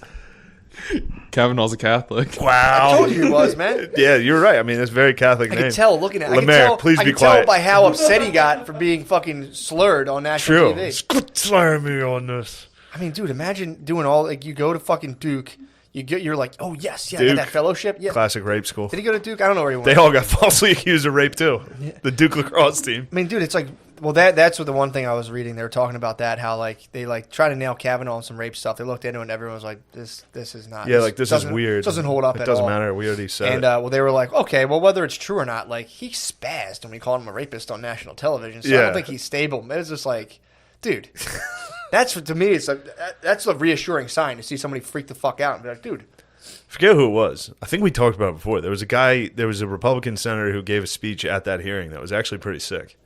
Kavanaugh's a Catholic. Wow! I told you he was, man. Yeah, you're right. I mean, it's very Catholic I name. can tell looking at. Lemaire, please be I can quiet. tell by how upset he got for being fucking slurred on national TV. Quit slurring me on this. I mean, dude, imagine doing all like you go to fucking Duke. You're like, oh yes, yeah, Duke. that fellowship, yeah. Classic rape school. Did he go to Duke? I don't know where he went. They all got falsely accused of rape too. Yeah. The Duke lacrosse team. I mean, dude, it's like, well, that's what the one thing I was reading. They were talking about that, how like they like try to nail Kavanaugh on some rape stuff. They looked into it and everyone was like, this is not. Yeah, like this is weird. It doesn't hold up at all. It doesn't matter. We already said and, it. well, they were like, okay, well, whether it's true or not, like he spazzed when we called him a rapist on national television. So I don't think he's stable. It's just like, dude, that's to me, that's a reassuring sign to see somebody freak the fuck out and be like, dude. Forget who it was. I think we talked about it before. There was a Republican senator who gave a speech at that hearing that was actually pretty sick.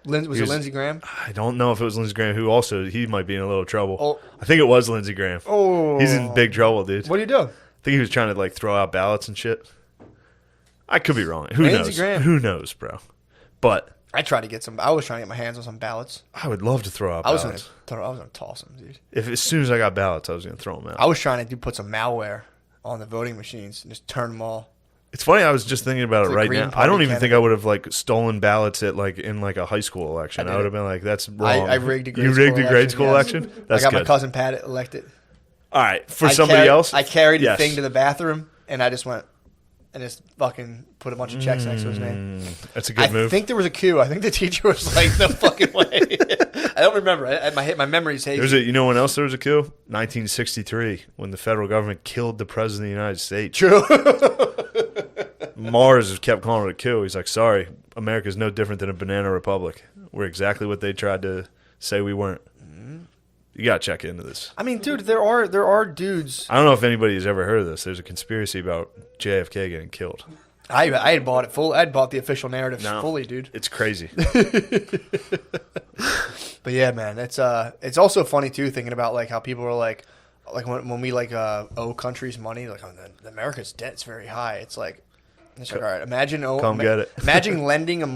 Was it Lindsey Graham? I don't know if it was Lindsey Graham, who also, he might be in a little trouble. Oh. I think it was Lindsey Graham. Oh. He's in big trouble, dude. What are you doing? I think he was trying to like throw out ballots and shit. I could be wrong. Who Lindsey knows? Graham. Who knows, bro? But I was trying to get my hands on some ballots. I would love to throw out I was ballots. gonna toss them, dude. As soon as I got ballots, I was going to throw them out. I was trying to put some malware on the voting machines and just turn them all. It's funny. I was just thinking about it The right Green now. Party I don't even think candidate. I would have like stolen ballots at like in like a high school election. I would have been like, "That's wrong." I rigged a grade You school rigged a grade school yes. election. That's I got good. my cousin Pat elected. All right, for somebody else, I carried yes. the thing to the bathroom and I just went and just fucking put a bunch of checks next to his name. That's a good move. I think there was a queue. I think the teacher was like, "No fucking way." I don't remember. My memory's hazy. You know when else there was a coup? 1963, when the federal government killed the president of the United States. True. Mars kept calling it a coup. He's like, sorry, America's no different than a banana republic. We're exactly what they tried to say we weren't. You got to check into this. I mean, dude, there are dudes. I don't know if anybody has ever heard of this. There's a conspiracy about JFK getting killed. I had bought it full. I had bought the official narrative fully, dude. It's crazy. But yeah, man, it's also funny too thinking about like how people are like when we like owe countries money, like America's debt's very high. It's like all right, imagine get it. Imagine lending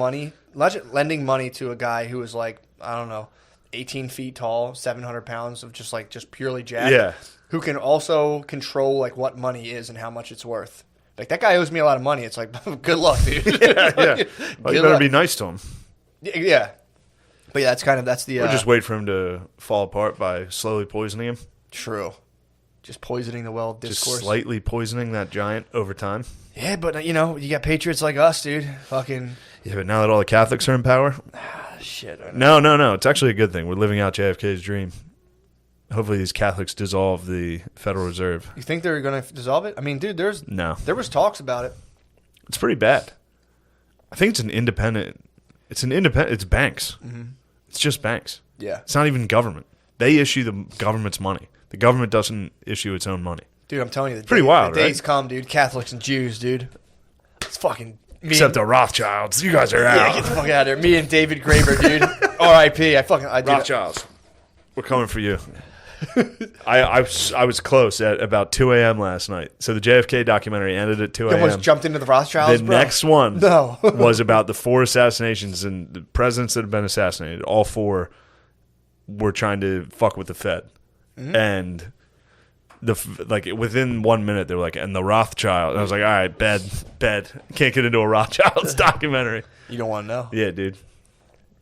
money to a guy who is like, I don't know, 18 feet tall, 700 pounds of just purely jacked. Yeah. Who can also control like what money is and how much it's worth. Like that guy owes me a lot of money. It's like, good luck, dude. Yeah. Well, you better be nice to him. Yeah. But yeah, that's the. Or just wait for him to fall apart by slowly poisoning him. True. Just poisoning the well of discourse. Just slightly poisoning that giant over time. Yeah, but you got patriots like us, dude. Fucking. Yeah, but now that all the Catholics are in power. Shit. No. It's actually a good thing. We're living out JFK's dream. Hopefully these Catholics dissolve the Federal Reserve. You think they're going to dissolve it? I mean, dude, there was talks about it. It's pretty bad. I think it's an independent It's an independent. It's banks. Mm-hmm. It's just banks. Yeah. It's not even government. They issue the government's money. The government doesn't issue its own money. Dude, I'm telling you, Pretty wild, the days right? come, dude. Catholics and Jews, dude. It's fucking. Except the Rothschilds. You guys are out. Yeah, get the fuck out of here. Me and David Graeber, dude. R.I.P. I did. Rothschilds. We're coming for you. I was close at about 2 a.m. last night. So the JFK documentary ended at 2 You a.m. almost jumped into the Rothschilds, The bro. next one No. was about the 4 assassinations and the presidents that have been assassinated. All 4 were trying to fuck with the Fed. Mm-hmm. And within 1 minute, they were like, and the Rothschild. And I was like, all right, bed. Can't get into a Rothschilds documentary. You don't want to know. Yeah, dude.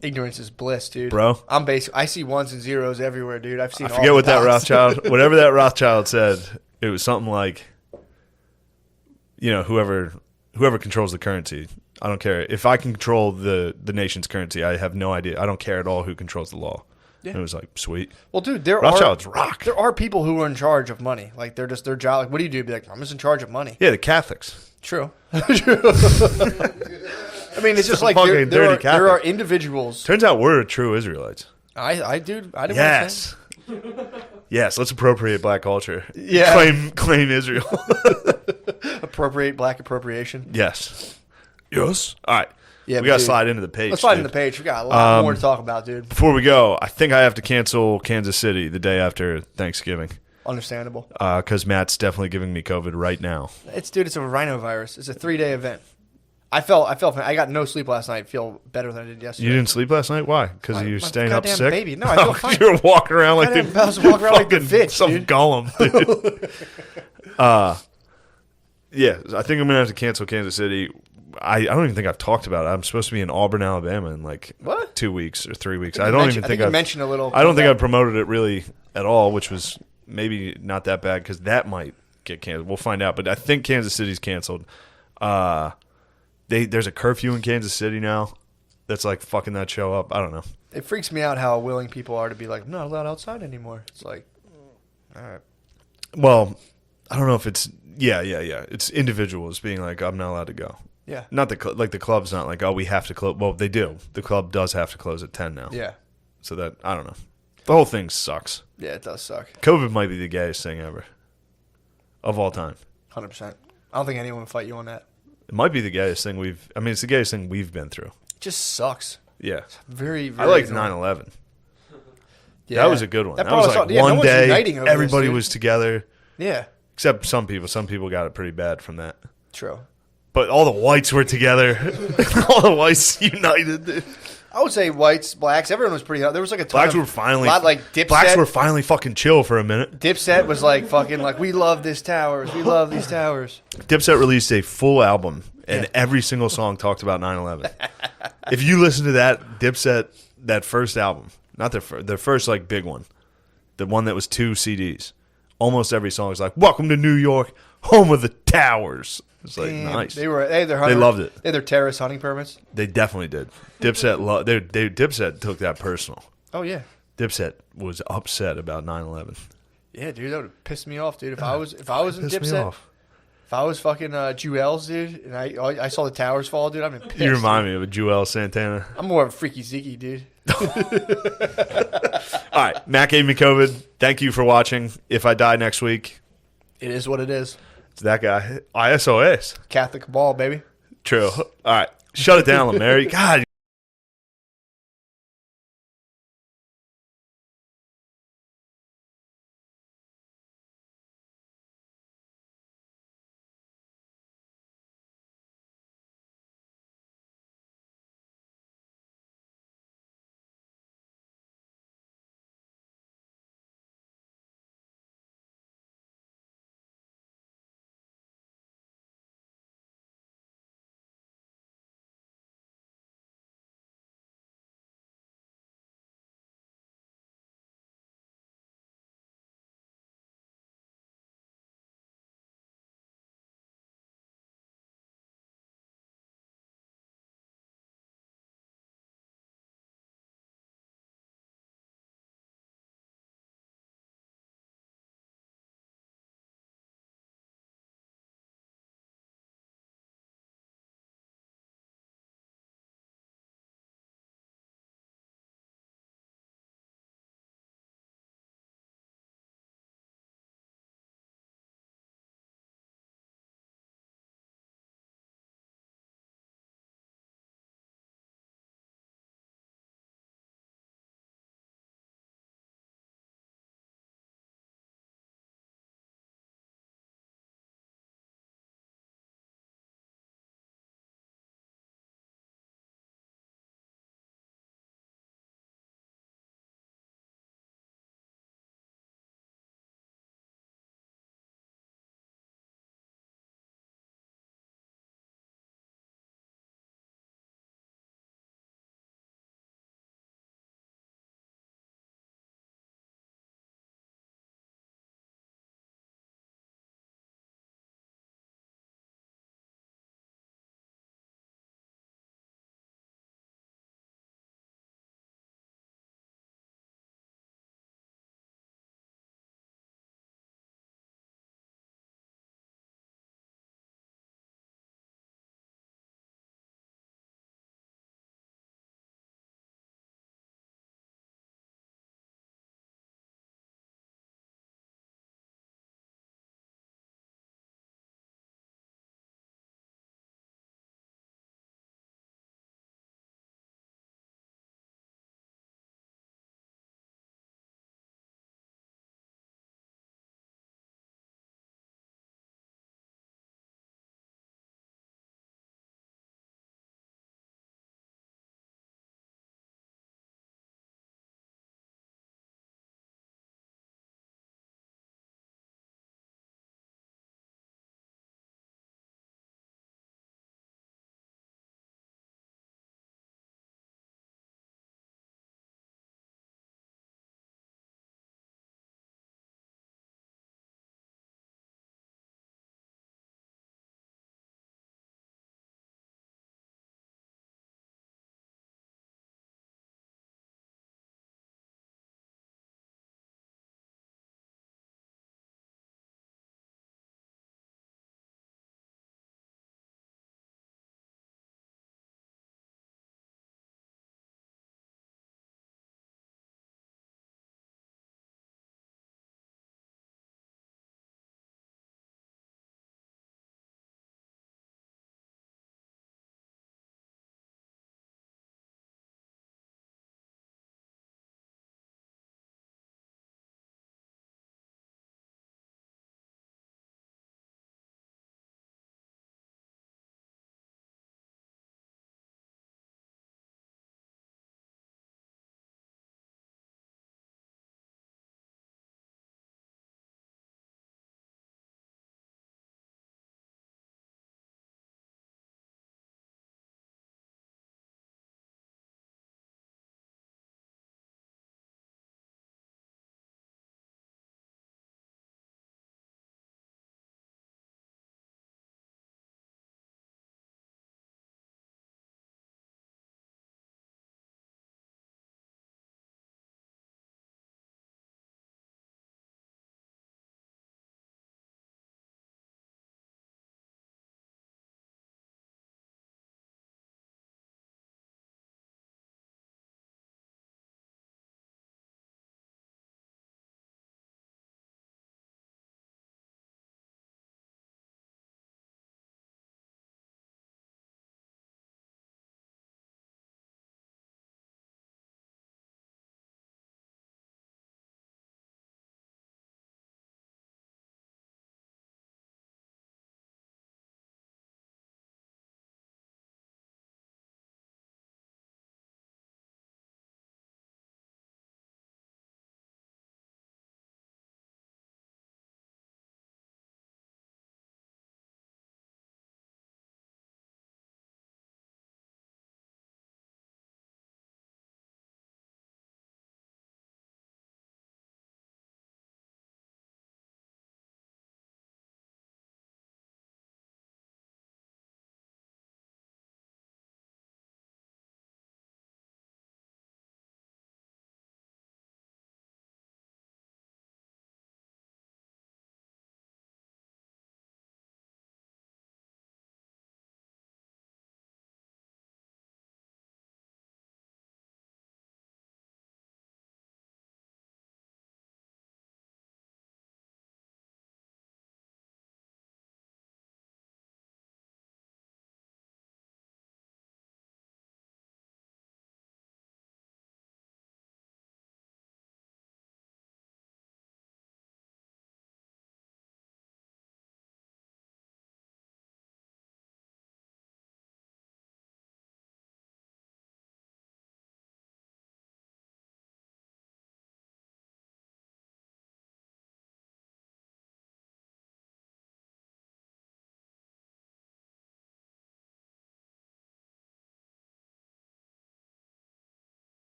Ignorance is bliss, dude. Bro. I see ones and zeros everywhere, dude. I've seen I all forget the what that dots. Rothschild, whatever that Rothschild said, it was something like, whoever controls the currency, I don't care. If I can control the nation's currency, I have no idea. I don't care at all who controls the law. Yeah. And it was like, sweet. Well, dude, Rothschilds rock. There are people who are in charge of money. Like, they're just their job. Like, what do you do? Be like, I'm just in charge of money. Yeah, the Catholics. True. I mean, it's just like there are individuals. Turns out we're true Israelites. I didn't Yes. Yes, let's appropriate black culture. Yeah. Claim Israel. Appropriate black appropriation. Yes. Yes. All right. Yeah, we got to dude, slide into the page. Let's slide dude. into the page. We got a lot more to talk about, dude. Before we go, I think I have to cancel Kansas City the day after Thanksgiving. Understandable. Because Matt's definitely giving me COVID right now. It's a rhinovirus. It's a 3-day event. I got no sleep last night. I feel better than I did yesterday. You didn't sleep last night? Why? Because you're staying up sick? Baby. No, I feel fine. You're walking around like I was walking around like the bitch, some dude. golem, dude. Yeah, I think I'm going to have to cancel Kansas City. I don't even think I've talked about it. I'm supposed to be in Auburn, Alabama in like 2 weeks or 3 weeks. I don't even think I've mentioned a little. I don't think I've promoted it really at all, which was maybe not that bad because that might get canceled. We'll find out. But I think Kansas City's canceled. There's a curfew in Kansas City now that's like fucking that show up. I don't know. It freaks me out how willing people are to be like, I'm not allowed outside anymore. It's like, all right. Well, I don't know if it's yeah. It's individuals being like, I'm not allowed to go. Yeah. Not the club's not like, oh, we have to close. Well, they do. The club does have to close at 10 now. Yeah. So that I don't know. The whole thing sucks. Yeah, it does suck. COVID might be the gayest thing ever of all time. 100%. I don't think anyone would fight you on that. It might be the gayest thing it's the gayest thing we've been through. It just sucks. Yeah. It's very, very. I liked annoying. 9/11. Yeah. That was a good one. That That was like no one one's day, uniting over everybody this, was together. Yeah. Except some people. Some people got it pretty bad from that. True. But all the whites were together. All the whites united. I would say whites, blacks, everyone was pretty. There was like a ton Blacks of, were finally. a lot like Dipset. Blacks were finally fucking chill for a minute. Dipset was like fucking like, we love this towers. We love these towers. Dipset released a full album, and Yeah. every single song talked about 9/11. If you listen to that Dipset, that first album, not their first like big one, the one that was 2 CDs, almost every song is like, "Welcome to New York, home of the towers." It's like Damn. nice. They loved it. They had their terrorist hunting permits. They definitely did. Dipset Dipset took that personal. Oh yeah. Dipset was upset about 9/11. Yeah, dude, that would have pissed me off, dude. If I was in Pissed me Dipset, off. if I was fucking Jewels, dude, and I saw the towers fall, dude, I'd been pissed. You remind me of a Joel Santana. I'm more of a freaky zeke, dude. All right, Matt gave me COVID. Thank you for watching. If I die next week, It is what it is. it's that guy. ISOS. Catholic ball, baby. True. All right, shut it down, Mary. God.